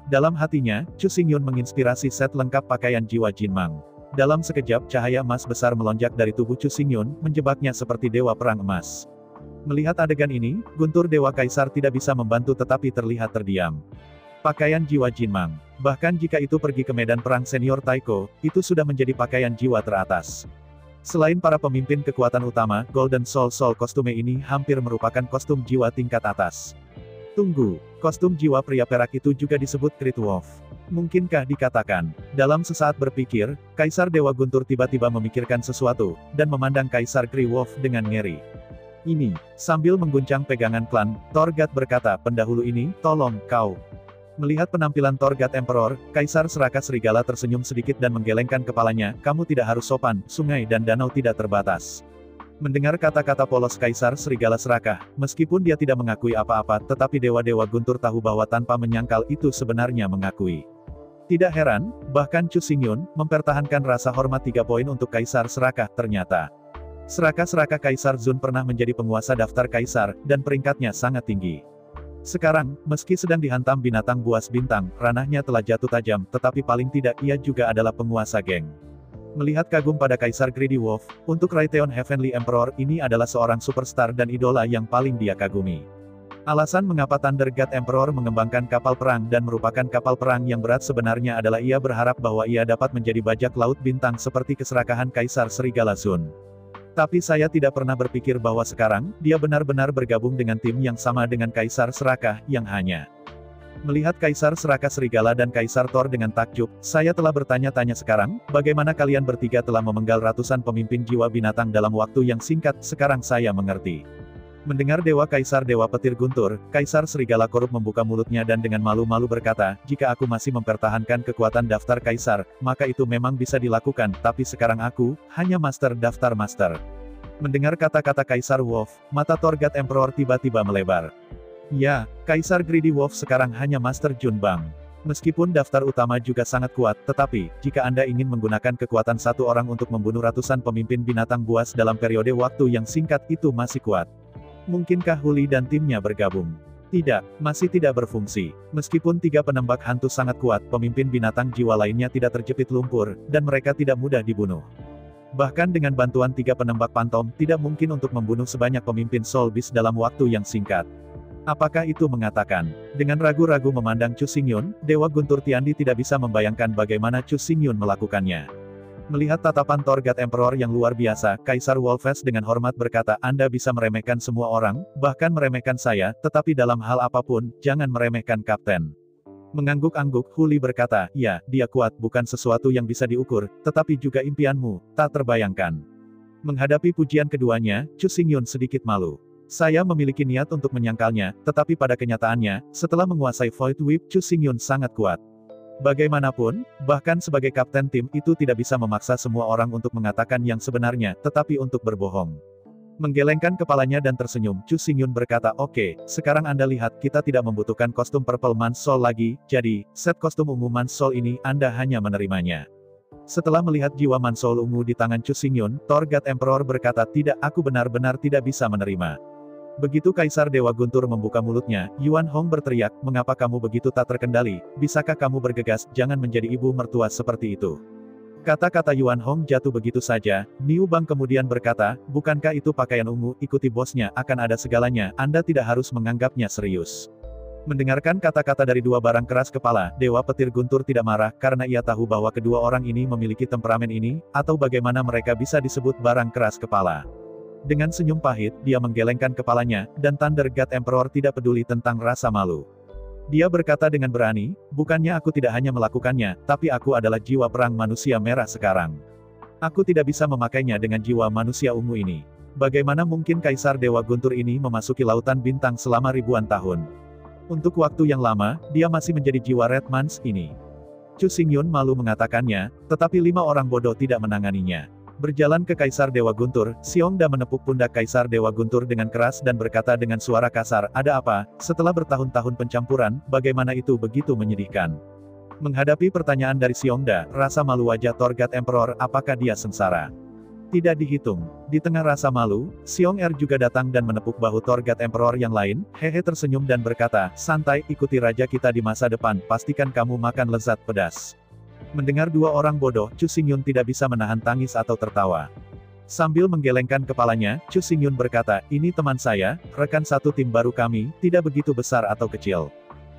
Dalam hatinya, Chu Xingyun menginspirasi set lengkap pakaian jiwa Jinmang. Dalam sekejap, cahaya emas besar melonjak dari tubuh Chu Xingyun, menjebaknya seperti dewa perang emas. Melihat adegan ini, Guntur Dewa Kaisar tidak bisa membantu tetapi terlihat terdiam. Pakaian jiwa Jinmang. Bahkan jika itu pergi ke medan perang senior Taiko, itu sudah menjadi pakaian jiwa teratas. Selain para pemimpin kekuatan utama, Golden Soul kostume ini hampir merupakan kostum jiwa tingkat atas. Tunggu, kostum jiwa pria perak itu juga disebut Great Wolf. Mungkinkah dikatakan? Dalam sesaat berpikir, Kaisar Dewa Guntur tiba-tiba memikirkan sesuatu, dan memandang Kaisar Great Wolf dengan ngeri. Ini, sambil mengguncang pegangan klan, Torgat berkata, pendahulu ini, tolong, kau. Melihat penampilan Torgat Emperor, Kaisar Serakah Serigala tersenyum sedikit dan menggelengkan kepalanya, kamu tidak harus sopan, sungai dan danau tidak terbatas. Mendengar kata-kata polos Kaisar Serigala Serakah, meskipun dia tidak mengakui apa-apa, tetapi Dewa-Dewa Guntur tahu bahwa tanpa menyangkal itu sebenarnya mengakui. Tidak heran, bahkan Chu Xingyun, mempertahankan rasa hormat 3 poin untuk Kaisar Serakah, ternyata. Serakah Kaisar Zun pernah menjadi penguasa daftar Kaisar, dan peringkatnya sangat tinggi. Sekarang, meski sedang dihantam binatang buas bintang, ranahnya telah jatuh tajam, tetapi paling tidak ia juga adalah penguasa geng. Melihat kagum pada Kaisar Greedy Wolf, untuk Raytheon Heavenly Emperor ini adalah seorang superstar dan idola yang paling dia kagumi. Alasan mengapa Thunder God Emperor mengembangkan kapal perang dan merupakan kapal perang yang berat sebenarnya adalah ia berharap bahwa ia dapat menjadi bajak laut bintang seperti keserakahan Kaisar Serigala Zun. Tapi saya tidak pernah berpikir bahwa sekarang, dia benar-benar bergabung dengan tim yang sama dengan Kaisar Serakah, yang hanya. Melihat Kaisar Serakah Serigala dan Kaisar Thor dengan takjub, saya telah bertanya-tanya sekarang, bagaimana kalian bertiga telah memenggal ratusan pemimpin jiwa binatang dalam waktu yang singkat, sekarang saya mengerti. Mendengar Dewa Kaisar Dewa Petir Guntur, Kaisar Serigala korup membuka mulutnya dan dengan malu-malu berkata, jika aku masih mempertahankan kekuatan daftar Kaisar, maka itu memang bisa dilakukan, tapi sekarang aku, hanya Master daftar Master. Mendengar kata-kata Kaisar Wolf, mata Torgat Emperor tiba-tiba melebar. Ya, Kaisar Greedy Wolf sekarang hanya Master Junbang. Meskipun daftar utama juga sangat kuat, tetapi, jika Anda ingin menggunakan kekuatan satu orang untuk membunuh ratusan pemimpin binatang buas dalam periode waktu yang singkat itu masih kuat. Mungkinkah Huli dan timnya bergabung? Tidak, masih tidak berfungsi. Meskipun 3 penembak hantu sangat kuat, pemimpin binatang jiwa lainnya tidak terjepit lumpur, dan mereka tidak mudah dibunuh. Bahkan dengan bantuan 3 penembak pantom, tidak mungkin untuk membunuh sebanyak pemimpin Soul Beast dalam waktu yang singkat. Apakah itu mengatakan? Dengan ragu-ragu memandang Chu Xingyun, Dewa Guntur Tiandi tidak bisa membayangkan bagaimana Chu Xingyun melakukannya. Melihat tatapan Torgat Emperor yang luar biasa, Kaisar Wolfes dengan hormat berkata, Anda bisa meremehkan semua orang, bahkan meremehkan saya, tetapi dalam hal apapun, jangan meremehkan Kapten. Mengangguk-angguk, Huli berkata, ya, dia kuat bukan sesuatu yang bisa diukur, tetapi juga impianmu, tak terbayangkan. Menghadapi pujian keduanya, Chu Xingyun sedikit malu. Saya memiliki niat untuk menyangkalnya, tetapi pada kenyataannya, setelah menguasai Void Whip, Chu Xingyun sangat kuat. Bagaimanapun, bahkan sebagai kapten tim itu tidak bisa memaksa semua orang untuk mengatakan yang sebenarnya, tetapi untuk berbohong. Menggelengkan kepalanya dan tersenyum, Chu Xingyun berkata, oke, sekarang Anda lihat kita tidak membutuhkan kostum Purple Mansoul lagi, jadi, set kostum ungu Mansoul ini, Anda hanya menerimanya. Setelah melihat jiwa Mansoul ungu di tangan Chu Xingyun, Torgat Emperor berkata, tidak, aku benar-benar tidak bisa menerima. Begitu Kaisar Dewa Guntur membuka mulutnya, Yuan Hong berteriak, mengapa kamu begitu tak terkendali, bisakah kamu bergegas, jangan menjadi ibu mertua seperti itu. Kata-kata Yuan Hong jatuh begitu saja, Niu Bang kemudian berkata, bukankah itu pakaian ungu, ikuti bosnya, akan ada segalanya, Anda tidak harus menganggapnya serius. Mendengarkan kata-kata dari 2 barang keras kepala, Dewa Petir Guntur tidak marah, karena ia tahu bahwa kedua orang ini memiliki temperamen ini, atau bagaimana mereka bisa disebut barang keras kepala. Dengan senyum pahit, dia menggelengkan kepalanya, dan Thunder God Emperor tidak peduli tentang rasa malu. Dia berkata dengan berani, bukannya aku tidak hanya melakukannya, tapi aku adalah jiwa perang manusia merah sekarang. Aku tidak bisa memakainya dengan jiwa manusia ungu ini. Bagaimana mungkin Kaisar Dewa Guntur ini memasuki lautan bintang selama ribuan tahun? Untuk waktu yang lama, dia masih menjadi jiwa Red Mans ini. Chu Xingyun malu mengatakannya, tetapi 5 orang bodoh tidak menanganinya. Berjalan ke Kaisar Dewa Guntur, Xiongda menepuk pundak Kaisar Dewa Guntur dengan keras dan berkata dengan suara kasar, ada apa? Setelah bertahun-tahun pencampuran, bagaimana itu begitu menyedihkan? Menghadapi pertanyaan dari Xiongda, rasa malu wajah Torgat Emperor, apakah dia sengsara? Tidak dihitung. Di tengah rasa malu, Xiong juga datang dan menepuk bahu Torgat Emperor yang lain, Hehe tersenyum dan berkata, santai, ikuti raja kita di masa depan, pastikan kamu makan lezat pedas. Mendengar 2 orang bodoh, Chu Xingyun tidak bisa menahan tangis atau tertawa. Sambil menggelengkan kepalanya, Chu Xingyun berkata, ini teman saya, rekan satu tim baru kami, tidak begitu besar atau kecil.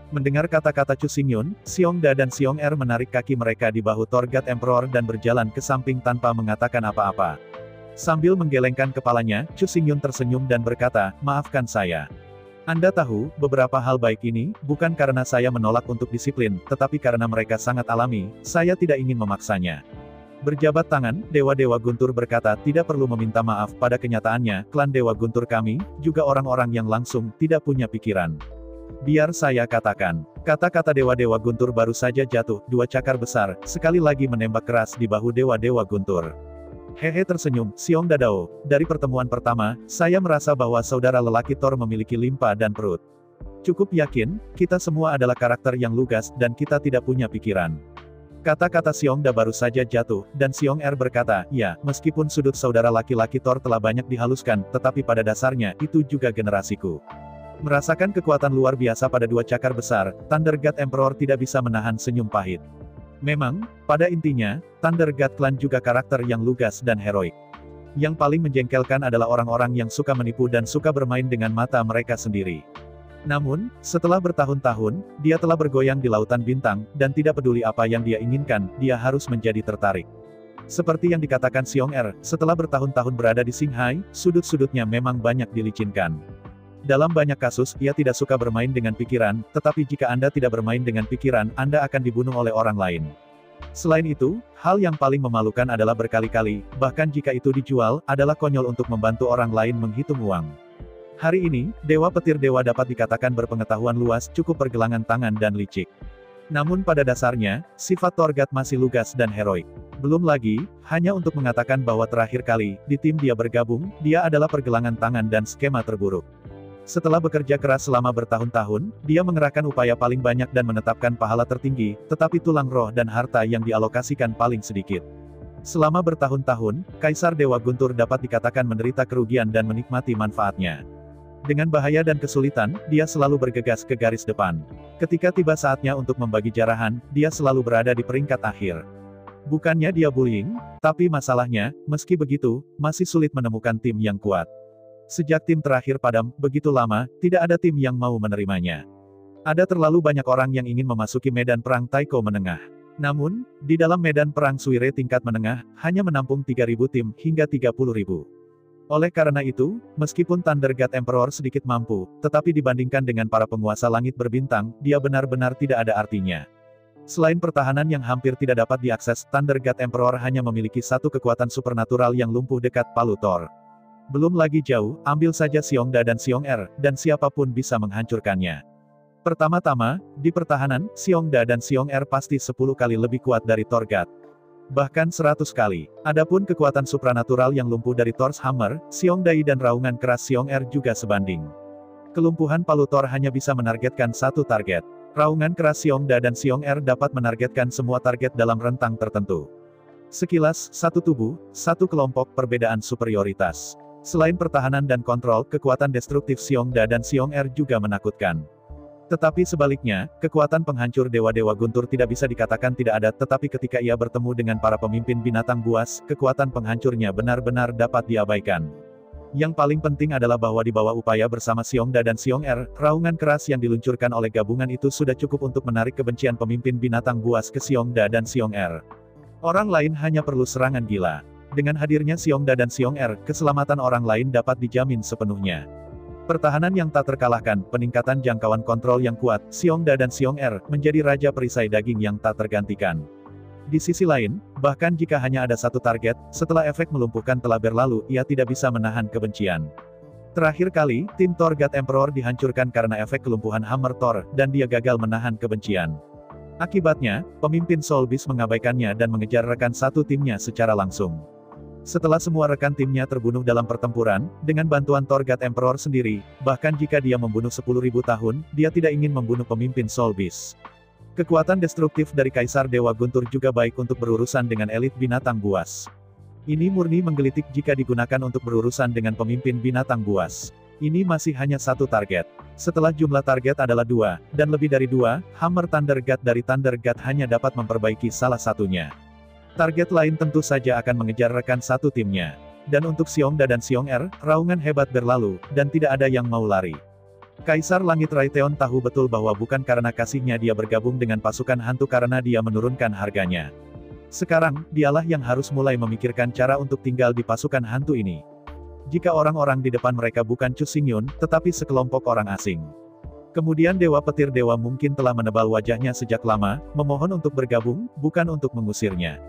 Mendengar kata-kata Chu Xingyun, Xiongda dan Xiong menarik kaki mereka di bahu Torgat Emperor dan berjalan ke samping tanpa mengatakan apa-apa. Sambil menggelengkan kepalanya, Chu Xingyun tersenyum dan berkata, maafkan saya. Anda tahu, beberapa hal baik ini, bukan karena saya menolak untuk disiplin, tetapi karena mereka sangat alami, saya tidak ingin memaksanya. Berjabat tangan, Dewa-Dewa Guntur berkata tidak perlu meminta maaf, pada kenyataannya, klan Dewa Guntur kami, juga orang-orang yang langsung, tidak punya pikiran. Biar saya katakan. Kata-kata Dewa-Dewa Guntur baru saja jatuh, 2 cakar besar, sekali lagi menembak keras di bahu Dewa-Dewa Guntur. Hehe tersenyum, Xiong Dadao, dari pertemuan pertama, saya merasa bahwa saudara lelaki Thor memiliki limpa dan perut. Cukup yakin, kita semua adalah karakter yang lugas, dan kita tidak punya pikiran. Kata-kata Xiongda baru saja jatuh, dan Xiong berkata, ya, meskipun sudut saudara laki-laki Thor telah banyak dihaluskan, tetapi pada dasarnya, itu juga generasiku. Merasakan kekuatan luar biasa pada 2 cakar besar, Thunder God Emperor tidak bisa menahan senyum pahit. Memang, pada intinya, Thunder God Clan juga karakter yang lugas dan heroik. Yang paling menjengkelkan adalah orang-orang yang suka menipu dan suka bermain dengan mata mereka sendiri. Namun, setelah bertahun-tahun, dia telah bergoyang di lautan bintang, dan tidak peduli apa yang dia inginkan, dia harus menjadi tertarik. Seperti yang dikatakan Xiong setelah bertahun-tahun berada di Xinghai, sudut-sudutnya memang banyak dilicinkan. Dalam banyak kasus, ia tidak suka bermain dengan pikiran, tetapi jika Anda tidak bermain dengan pikiran, Anda akan dibunuh oleh orang lain. Selain itu, hal yang paling memalukan adalah berkali-kali, bahkan jika itu dijual, adalah konyol untuk membantu orang lain menghitung uang. Hari ini, Dewa Petir Dewa dapat dikatakan berpengetahuan luas, cukup pergelangan tangan dan licik. Namun pada dasarnya, sifat Torgat masih lugas dan heroik. Belum lagi, hanya untuk mengatakan bahwa terakhir kali, di tim dia bergabung, dia adalah pergelangan tangan dan skema terburuk. Setelah bekerja keras selama bertahun-tahun, dia mengerahkan upaya paling banyak dan menetapkan pahala tertinggi, tetapi tulang roh dan harta yang dialokasikan paling sedikit. Selama bertahun-tahun, Kaisar Dewa Guntur dapat dikatakan menderita kerugian dan menikmati manfaatnya. Dengan bahaya dan kesulitan, dia selalu bergegas ke garis depan. Ketika tiba saatnya untuk membagi jarahan, dia selalu berada di peringkat akhir. Bukannya dia bullying, tapi masalahnya, meski begitu, masih sulit menemukan tim yang kuat. Sejak tim terakhir padam, begitu lama, tidak ada tim yang mau menerimanya. Ada terlalu banyak orang yang ingin memasuki medan perang Taiko menengah. Namun, di dalam medan perang Suire tingkat menengah, hanya menampung 3.000 tim, hingga 30.000. Oleh karena itu, meskipun Thunder God Emperor sedikit mampu, tetapi dibandingkan dengan para penguasa langit berbintang, dia benar-benar tidak ada artinya. Selain pertahanan yang hampir tidak dapat diakses, Thunder God Emperor hanya memiliki satu kekuatan supernatural yang lumpuh dekat palu Thor. Belum lagi jauh, ambil saja Xiongda dan Xiong dan siapapun bisa menghancurkannya. Pertama-tama, di pertahanan, Xiongda dan Xiong pasti 10 kali lebih kuat dari Torgat. Bahkan 100 kali. Adapun kekuatan supranatural yang lumpuh dari Thor's Hammer, Xiongdai dan raungan keras Xiong juga sebanding. Kelumpuhan palu Thor hanya bisa menargetkan satu target. Raungan keras Xiongda dan Xiong dapat menargetkan semua target dalam rentang tertentu. Sekilas, satu tubuh, satu kelompok, perbedaan superioritas. Selain pertahanan dan kontrol, kekuatan destruktif Xiongda dan Xiong juga menakutkan. Tetapi sebaliknya, kekuatan penghancur Dewa-Dewa Guntur tidak bisa dikatakan tidak ada, tetapi ketika ia bertemu dengan para pemimpin binatang buas, kekuatan penghancurnya benar-benar dapat diabaikan. Yang paling penting adalah bahwa di bawah upaya bersama Xiongda dan Xiong raungan keras yang diluncurkan oleh gabungan itu sudah cukup untuk menarik kebencian pemimpin binatang buas ke Xiongda dan Xiong Orang lain hanya perlu serangan gila. Dengan hadirnya Xiongda dan Xiong keselamatan orang lain dapat dijamin sepenuhnya. Pertahanan yang tak terkalahkan, peningkatan jangkauan kontrol yang kuat, Xiongda dan Xiong-Er menjadi raja perisai daging yang tak tergantikan. Di sisi lain, bahkan jika hanya ada satu target, setelah efek melumpuhkan telah berlalu, ia tidak bisa menahan kebencian. Terakhir kali, tim Thor God Emperor dihancurkan karena efek kelumpuhan Hammer Thor, dan dia gagal menahan kebencian. Akibatnya, pemimpin Soul Beast mengabaikannya dan mengejar rekan satu timnya secara langsung. Setelah semua rekan timnya terbunuh dalam pertempuran, dengan bantuan Thor God Emperor sendiri, bahkan jika dia membunuh 10.000 tahun, dia tidak ingin membunuh pemimpin Soul Beast. Kekuatan destruktif dari Kaisar Dewa Guntur juga baik untuk berurusan dengan elit binatang buas. Ini murni menggelitik jika digunakan untuk berurusan dengan pemimpin binatang buas. Ini masih hanya satu target. Setelah jumlah target adalah 2, dan lebih dari 2, Hammer Thunder God dari Thunder God hanya dapat memperbaiki salah satunya. Target lain tentu saja akan mengejar rekan satu timnya. Dan untuk Xiongda dan Xiong-Er, raungan hebat berlalu, dan tidak ada yang mau lari. Kaisar Langit Raytheon tahu betul bahwa bukan karena kasihnya dia bergabung dengan pasukan hantu karena dia menurunkan harganya. Sekarang, dialah yang harus mulai memikirkan cara untuk tinggal di pasukan hantu ini. Jika orang-orang di depan mereka bukan Chu Xingyun, tetapi sekelompok orang asing. Kemudian Dewa Petir Dewa mungkin telah menebal wajahnya sejak lama, memohon untuk bergabung, bukan untuk mengusirnya.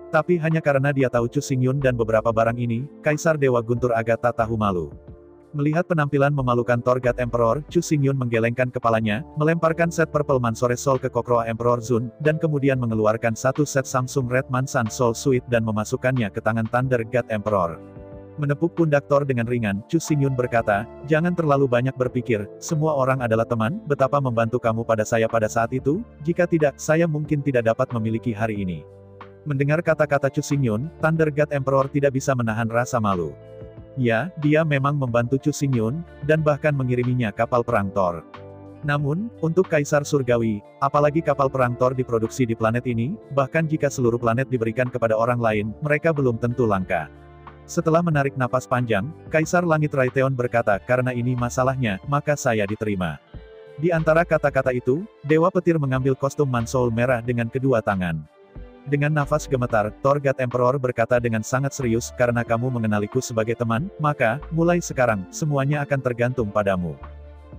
Tapi hanya karena dia tahu Chu Xingyun dan beberapa barang ini, Kaisar Dewa Guntur agak tak tahu malu. Melihat penampilan memalukan Thor God Emperor, Chu Xingyun menggelengkan kepalanya, melemparkan set Purple Mansoress Soul ke Kokroa Emperor Zun, dan kemudian mengeluarkan satu set Samsung Red Mansan Soul Suite dan memasukkannya ke tangan Thunder God Emperor. Menepuk pundak Thor dengan ringan, Chu Xingyun berkata, "Jangan terlalu banyak berpikir, semua orang adalah teman, betapa membantu kamu pada saya pada saat itu, jika tidak, saya mungkin tidak dapat memiliki hari ini." Mendengar kata-kata Chu Xingyun, Thunder God Emperor tidak bisa menahan rasa malu. Ya, dia memang membantu Chu Xingyun, dan bahkan mengiriminya kapal perang Thor. Namun, untuk Kaisar Surgawi, apalagi kapal perang Thor diproduksi di planet ini, bahkan jika seluruh planet diberikan kepada orang lain, mereka belum tentu langka. Setelah menarik napas panjang, Kaisar Langit Raytheon berkata, "Karena ini masalahnya, maka saya diterima." Di antara kata-kata itu, Dewa Petir mengambil kostum Mansoul merah dengan kedua tangan. Dengan nafas gemetar, Thor God Emperor berkata dengan sangat serius, "Karena kamu mengenaliku sebagai teman, maka, mulai sekarang, semuanya akan tergantung padamu."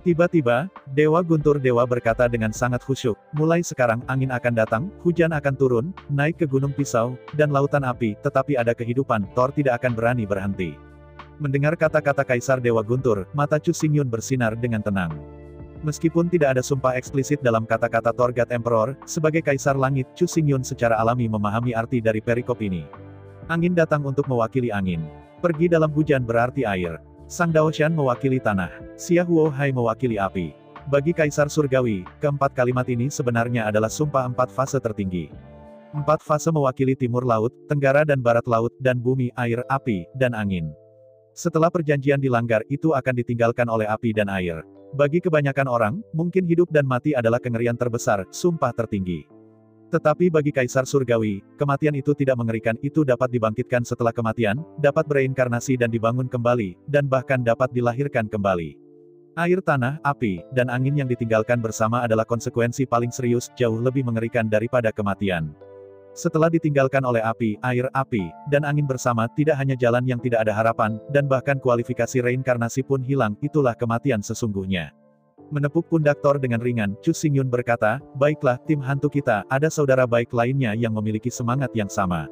Tiba-tiba, Dewa Guntur Dewa berkata dengan sangat khusyuk, "Mulai sekarang, angin akan datang, hujan akan turun, naik ke Gunung Pisau, dan lautan api, tetapi ada kehidupan, Thor tidak akan berani berhenti." Mendengar kata-kata Kaisar Dewa Guntur, mata Chu Xingyun bersinar dengan tenang. Meskipun tidak ada sumpah eksplisit dalam kata-kata Thor God Emperor, sebagai Kaisar Langit, Chu Xingyun secara alami memahami arti dari perikop ini. Angin datang untuk mewakili angin. Pergi dalam hujan berarti air. Sang Daoshan mewakili tanah. Xia Huo Hai mewakili api. Bagi Kaisar Surgawi, keempat kalimat ini sebenarnya adalah sumpah 4 fase tertinggi. 4 fase mewakili timur laut, tenggara dan barat laut, dan bumi, air, api, dan angin. Setelah perjanjian dilanggar, itu akan ditinggalkan oleh api dan air. Bagi kebanyakan orang, mungkin hidup dan mati adalah kengerian terbesar, sumpah tertinggi. Tetapi bagi Kaisar Surgawi, kematian itu tidak mengerikan, itu dapat dibangkitkan setelah kematian, dapat bereinkarnasi dan dibangun kembali, dan bahkan dapat dilahirkan kembali. Air, tanah, api, dan angin yang ditinggalkan bersama adalah konsekuensi paling serius, jauh lebih mengerikan daripada kematian. Setelah ditinggalkan oleh api, air, api, dan angin bersama, tidak hanya jalan yang tidak ada harapan, dan bahkan kualifikasi reinkarnasi pun hilang, itulah kematian sesungguhnya. Menepuk pundak Thor dengan ringan, Chu Xingyun berkata, "Baiklah, tim hantu kita, ada saudara baik lainnya yang memiliki semangat yang sama."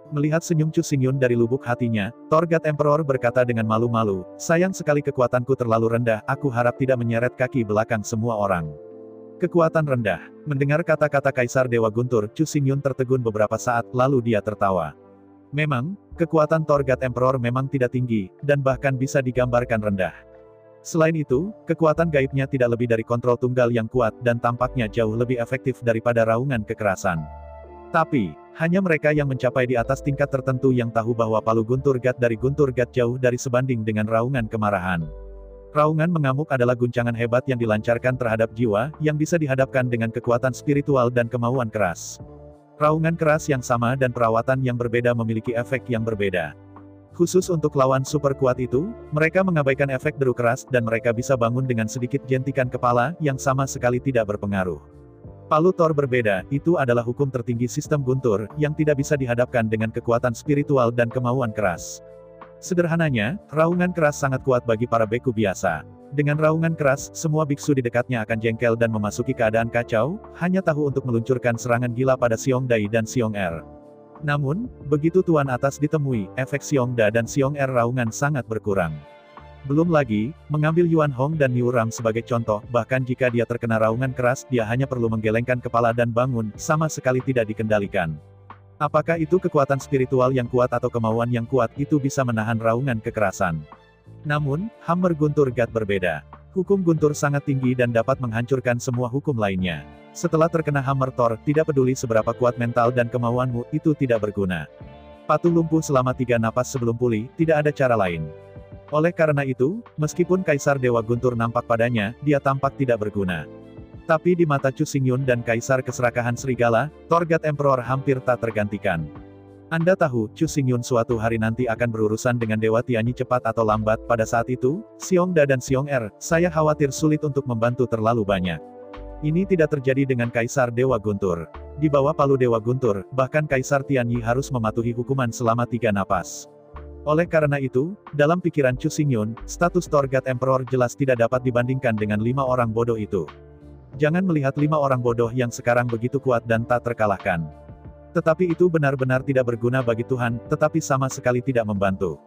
Melihat senyum Chu Xingyun dari lubuk hatinya, Thor God Emperor berkata dengan malu-malu, "Sayang sekali kekuatanku terlalu rendah, aku harap tidak menyeret kaki belakang semua orang." Kekuatan rendah. Mendengar kata-kata Kaisar Dewa Guntur, Chu Xingyun tertegun beberapa saat, lalu dia tertawa. Memang, kekuatan Thor God Emperor memang tidak tinggi, dan bahkan bisa digambarkan rendah. Selain itu, kekuatan gaibnya tidak lebih dari kontrol tunggal yang kuat, dan tampaknya jauh lebih efektif daripada raungan kekerasan. Tapi, hanya mereka yang mencapai di atas tingkat tertentu yang tahu bahwa palu Guntur God dari Guntur God jauh dari sebanding dengan raungan kemarahan. Raungan mengamuk adalah guncangan hebat yang dilancarkan terhadap jiwa, yang bisa dihadapkan dengan kekuatan spiritual dan kemauan keras. Raungan keras yang sama dan perawatan yang berbeda memiliki efek yang berbeda. Khusus untuk lawan super kuat itu, mereka mengabaikan efek deru keras, dan mereka bisa bangun dengan sedikit jentikan kepala, yang sama sekali tidak berpengaruh. Palu Thor berbeda, itu adalah hukum tertinggi sistem Guntur, yang tidak bisa dihadapkan dengan kekuatan spiritual dan kemauan keras. Sederhananya, raungan keras sangat kuat bagi para beku biasa. Dengan raungan keras, semua biksu di dekatnya akan jengkel dan memasuki keadaan kacau, hanya tahu untuk meluncurkan serangan gila pada Xiongdai dan Xiong'er. Namun, begitu Tuan Atas ditemui, efek Xiongda dan Xiong'er raungan sangat berkurang. Belum lagi, mengambil Yuan Hong dan Niu Ram sebagai contoh, bahkan jika dia terkena raungan keras, dia hanya perlu menggelengkan kepala dan bangun, sama sekali tidak dikendalikan. Apakah itu kekuatan spiritual yang kuat atau kemauan yang kuat, itu bisa menahan raungan kekerasan. Namun, Hammer Guntur God berbeda. Hukum Guntur sangat tinggi dan dapat menghancurkan semua hukum lainnya. Setelah terkena Hammer Thor, tidak peduli seberapa kuat mental dan kemauanmu, itu tidak berguna. Patu lumpuh selama 3 napas sebelum pulih, tidak ada cara lain. Oleh karena itu, meskipun Kaisar Dewa Guntur nampak padanya, dia tampak tidak berguna. Tapi di mata Chu Xingyun dan Kaisar Keserakahan Serigala, Thor God Emperor hampir tak tergantikan. Anda tahu, Chu Xingyun suatu hari nanti akan berurusan dengan Dewa Tianyi cepat atau lambat, pada saat itu, Xiongda dan Xiong'er, saya khawatir sulit untuk membantu terlalu banyak. Ini tidak terjadi dengan Kaisar Dewa Guntur. Di bawah palu Dewa Guntur, bahkan Kaisar Tianyi harus mematuhi hukuman selama 3 napas. Oleh karena itu, dalam pikiran Chu Xingyun, status Thor God Emperor jelas tidak dapat dibandingkan dengan 5 orang bodoh itu. Jangan melihat 5 orang bodoh yang sekarang begitu kuat dan tak terkalahkan. Tetapi itu benar-benar tidak berguna bagi Tuhan, tetapi sama sekali tidak membantu.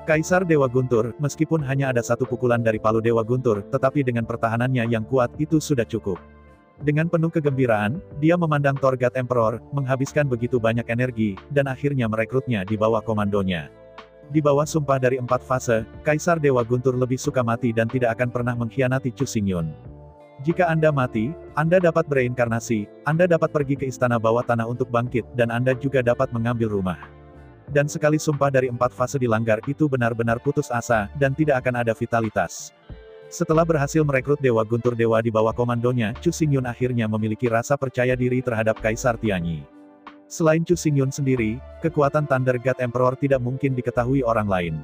Kaisar Dewa Guntur, meskipun hanya ada 1 pukulan dari palu Dewa Guntur, tetapi dengan pertahanannya yang kuat, itu sudah cukup. Dengan penuh kegembiraan, dia memandang Thor God Emperor, menghabiskan begitu banyak energi, dan akhirnya merekrutnya di bawah komandonya. Di bawah sumpah dari 4 fase, Kaisar Dewa Guntur lebih suka mati dan tidak akan pernah mengkhianati Chu Xingyun. Jika Anda mati, Anda dapat bereinkarnasi, Anda dapat pergi ke istana bawah tanah untuk bangkit, dan Anda juga dapat mengambil rumah. Dan sekali sumpah dari 4 fase dilanggar, itu benar-benar putus asa, dan tidak akan ada vitalitas. Setelah berhasil merekrut Dewa Guntur Dewa di bawah komandonya, Chu Xingyun akhirnya memiliki rasa percaya diri terhadap Kaisar Tianyi. Selain Chu Xingyun sendiri, kekuatan Thunder God Emperor tidak mungkin diketahui orang lain.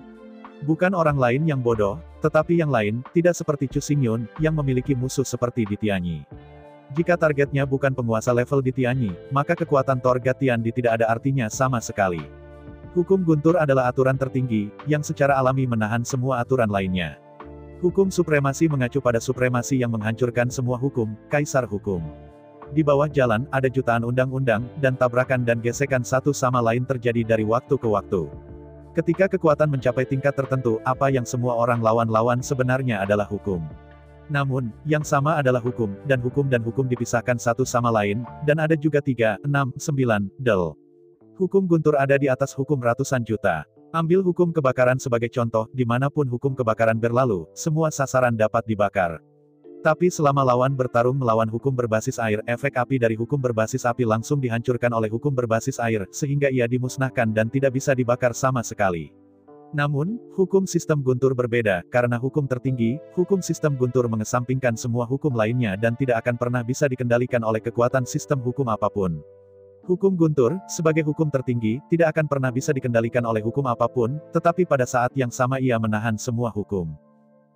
Bukan orang lain yang bodoh, tetapi yang lain, tidak seperti Chu Xingyun, yang memiliki musuh seperti di Tianyi. Jika targetnya bukan penguasa level di Tianyi, maka kekuatan Thor God Tianyi tidak ada artinya sama sekali. Hukum Guntur adalah aturan tertinggi, yang secara alami menahan semua aturan lainnya. Hukum supremasi mengacu pada supremasi yang menghancurkan semua hukum, Kaisar Hukum. Di bawah jalan, ada jutaan undang-undang, dan tabrakan dan gesekan satu sama lain terjadi dari waktu ke waktu. Ketika kekuatan mencapai tingkat tertentu, apa yang semua orang lawan sebenarnya adalah hukum. Namun, yang sama adalah hukum dan hukum dipisahkan satu sama lain, dan ada juga 3, 6, 9, del. Hukum Guntur ada di atas hukum ratusan juta. Ambil hukum kebakaran sebagai contoh, dimanapun hukum kebakaran berlalu, semua sasaran dapat dibakar. Tapi selama lawan bertarung melawan hukum berbasis air, efek api dari hukum berbasis api langsung dihancurkan oleh hukum berbasis air, sehingga ia dimusnahkan dan tidak bisa dibakar sama sekali. Namun, hukum sistem Guntur berbeda, karena hukum tertinggi, hukum sistem Guntur mengesampingkan semua hukum lainnya dan tidak akan pernah bisa dikendalikan oleh kekuatan sistem hukum apapun. Hukum Guntur, sebagai hukum tertinggi, tidak akan pernah bisa dikendalikan oleh hukum apapun, tetapi pada saat yang sama ia menahan semua hukum.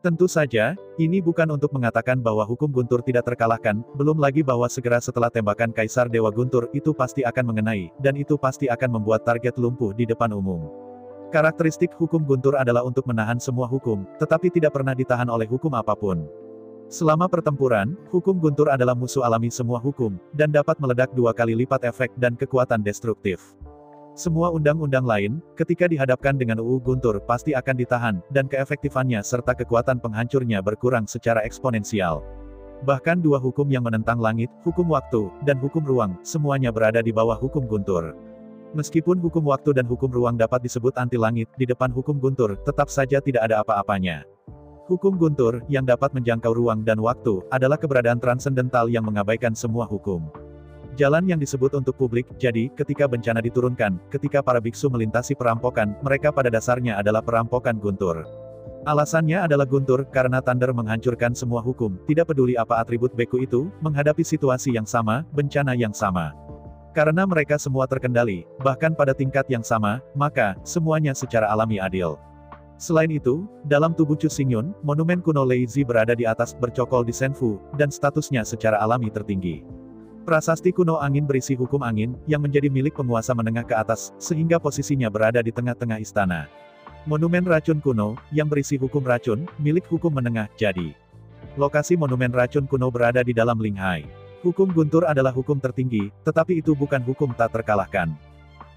Tentu saja, ini bukan untuk mengatakan bahwa hukum Guntur tidak terkalahkan, belum lagi bahwa segera setelah tembakan Kaisar Dewa Guntur itu pasti akan mengenai, dan itu pasti akan membuat target lumpuh di depan umum. Karakteristik hukum Guntur adalah untuk menahan semua hukum, tetapi tidak pernah ditahan oleh hukum apapun. Selama pertempuran, hukum Guntur adalah musuh alami semua hukum, dan dapat meledak 2 kali lipat efek dan kekuatan destruktif. Semua undang-undang lain, ketika dihadapkan dengan UU Guntur pasti akan ditahan, dan keefektifannya serta kekuatan penghancurnya berkurang secara eksponensial. Bahkan 2 hukum yang menentang langit, hukum waktu, dan hukum ruang, semuanya berada di bawah hukum Guntur. Meskipun hukum waktu dan hukum ruang dapat disebut anti langit, di depan hukum Guntur, tetap saja tidak ada apa-apanya. Hukum Guntur, yang dapat menjangkau ruang dan waktu, adalah keberadaan transendental yang mengabaikan semua hukum. Jalan yang disebut untuk publik, jadi, ketika bencana diturunkan, ketika para biksu melintasi perampokan, mereka pada dasarnya adalah perampokan Guntur. Alasannya adalah Guntur, karena Thunder menghancurkan semua hukum, tidak peduli apa atribut beku itu, menghadapi situasi yang sama, bencana yang sama. Karena mereka semua terkendali, bahkan pada tingkat yang sama, maka, semuanya secara alami adil. Selain itu, dalam tubuh Chu Xingyun, monumen kuno Leizi berada di atas, bercokol di Senfu, dan statusnya secara alami tertinggi. Prasasti kuno angin berisi hukum angin, yang menjadi milik penguasa menengah ke atas, sehingga posisinya berada di tengah-tengah istana. Monumen racun kuno, yang berisi hukum racun, milik hukum menengah, jadi. Lokasi monumen racun kuno berada di dalam Linghai. Hukum guntur adalah hukum tertinggi, tetapi itu bukan hukum tak terkalahkan.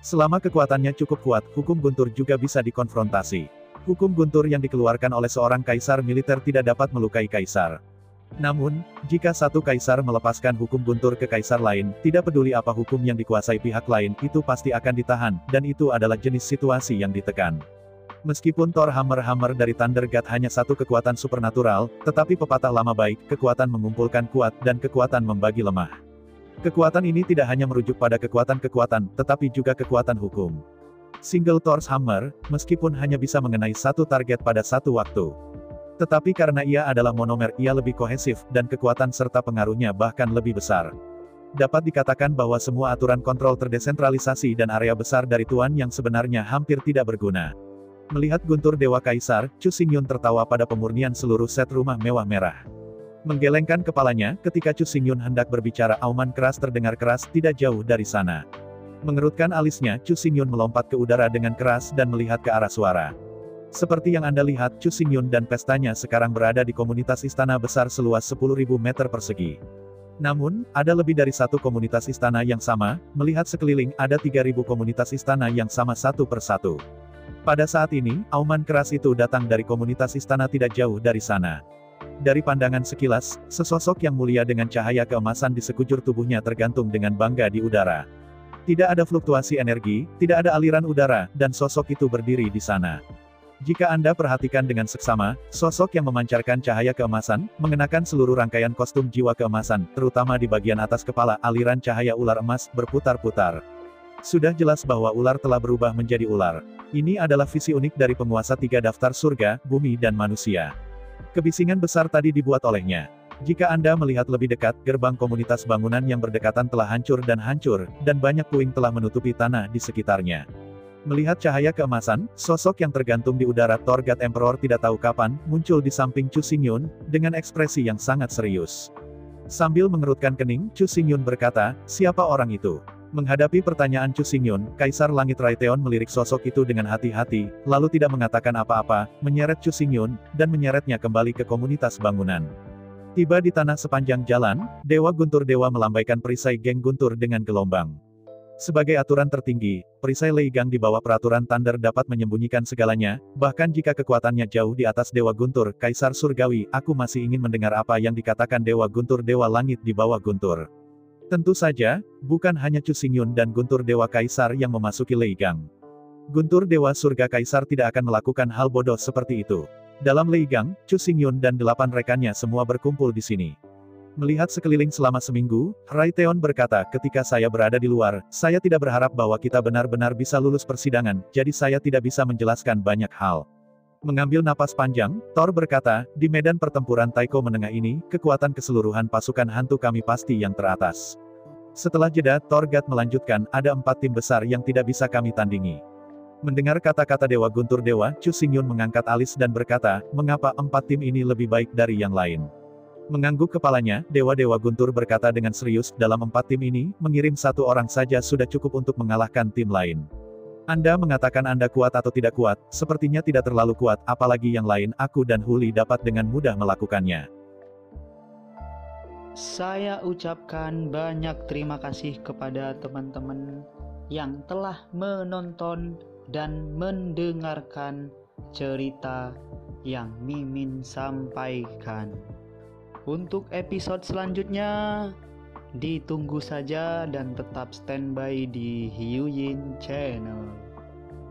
Selama kekuatannya cukup kuat, hukum guntur juga bisa dikonfrontasi. Hukum guntur yang dikeluarkan oleh seorang kaisar militer tidak dapat melukai kaisar. Namun, jika satu kaisar melepaskan hukum guntur ke kaisar lain, tidak peduli apa hukum yang dikuasai pihak lain, itu pasti akan ditahan, dan itu adalah jenis situasi yang ditekan. Meskipun Thor Hammer dari Thunder God hanya satu kekuatan supernatural, tetapi pepatah lama baik, kekuatan mengumpulkan kuat, dan kekuatan membagi lemah. Kekuatan ini tidak hanya merujuk pada kekuatan-kekuatan, tetapi juga kekuatan hukum. Single Thor's Hammer, meskipun hanya bisa mengenai satu target pada satu waktu. Tetapi karena ia adalah monomer, ia lebih kohesif, dan kekuatan serta pengaruhnya bahkan lebih besar. Dapat dikatakan bahwa semua aturan kontrol terdesentralisasi dan area besar dari Tuan yang sebenarnya hampir tidak berguna. Melihat guntur Dewa Kaisar, Chu Xingyun tertawa pada pemurnian seluruh set rumah mewah merah. Menggelengkan kepalanya, ketika Chu Xingyun hendak berbicara, auman keras terdengar keras tidak jauh dari sana. Mengerutkan alisnya, Chu Xingyun melompat ke udara dengan keras dan melihat ke arah suara. Seperti yang Anda lihat, Chu Xingyun dan pestanya sekarang berada di komunitas istana besar seluas 10.000 meter persegi. Namun, ada lebih dari satu komunitas istana yang sama, melihat sekeliling, ada 3.000 komunitas istana yang sama satu persatu. Pada saat ini, auman keras itu datang dari komunitas istana tidak jauh dari sana. Dari pandangan sekilas, sesosok yang mulia dengan cahaya keemasan di sekujur tubuhnya tergantung dengan bangga di udara. Tidak ada fluktuasi energi, tidak ada aliran udara, dan sosok itu berdiri di sana. Jika Anda perhatikan dengan seksama, sosok yang memancarkan cahaya keemasan, mengenakan seluruh rangkaian kostum jiwa keemasan, terutama di bagian atas kepala, aliran cahaya ular emas, berputar-putar. Sudah jelas bahwa ular telah berubah menjadi ular. Ini adalah visi unik dari penguasa 3 daftar surga, bumi dan manusia. Kebisingan besar tadi dibuat olehnya. Jika Anda melihat lebih dekat, gerbang komunitas bangunan yang berdekatan telah hancur, dan banyak puing telah menutupi tanah di sekitarnya. Melihat cahaya keemasan, sosok yang tergantung di udara Thor God Emperor tidak tahu kapan, muncul di samping Chu Xingyun, dengan ekspresi yang sangat serius. Sambil mengerutkan kening, Chu Xingyun berkata, siapa orang itu? Menghadapi pertanyaan Chu Xingyun, Kaisar Langit Raiteon melirik sosok itu dengan hati-hati, lalu tidak mengatakan apa-apa, menyeret Chu Xingyun, dan menyeretnya kembali ke komunitas bangunan. Tiba di tanah sepanjang jalan, Dewa Guntur Dewa melambaikan perisai geng guntur dengan gelombang. Sebagai aturan tertinggi, perisai Leigang di bawah peraturan Thunder dapat menyembunyikan segalanya, bahkan jika kekuatannya jauh di atas Dewa Guntur, Kaisar Surgawi, aku masih ingin mendengar apa yang dikatakan Dewa Guntur Dewa Langit di bawah Guntur. Tentu saja, bukan hanya Chu Xingyun dan Guntur Dewa Kaisar yang memasuki Leigang. Guntur Dewa Surga Kaisar tidak akan melakukan hal bodoh seperti itu. Dalam Leigang, Chu Xingyun dan 8 rekannya semua berkumpul di sini. Melihat sekeliling selama seminggu, Raiteon berkata, ketika saya berada di luar, saya tidak berharap bahwa kita benar-benar bisa lulus persidangan, jadi saya tidak bisa menjelaskan banyak hal. Mengambil napas panjang, Thor berkata, di medan pertempuran Taiko menengah ini, kekuatan keseluruhan pasukan hantu kami pasti yang teratas. Setelah jeda, Thor God melanjutkan, ada 4 tim besar yang tidak bisa kami tandingi. Mendengar kata-kata Dewa Guntur Dewa, Chu Xingyun mengangkat alis dan berkata, mengapa 4 tim ini lebih baik dari yang lain? Mengangguk kepalanya, Dewa-Dewa Guntur berkata dengan serius, dalam 4 tim ini, mengirim 1 orang saja sudah cukup untuk mengalahkan tim lain. Anda mengatakan Anda kuat atau tidak kuat, sepertinya tidak terlalu kuat, apalagi yang lain, aku dan Huli dapat dengan mudah melakukannya. Saya ucapkan banyak terima kasih kepada teman-teman yang telah menonton dan mendengarkan cerita yang Mimin sampaikan. Untuk episode selanjutnya, ditunggu saja dan tetap standby di Hiu Yin Channel.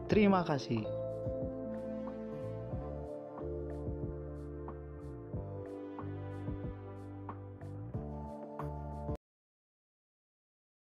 Terima kasih.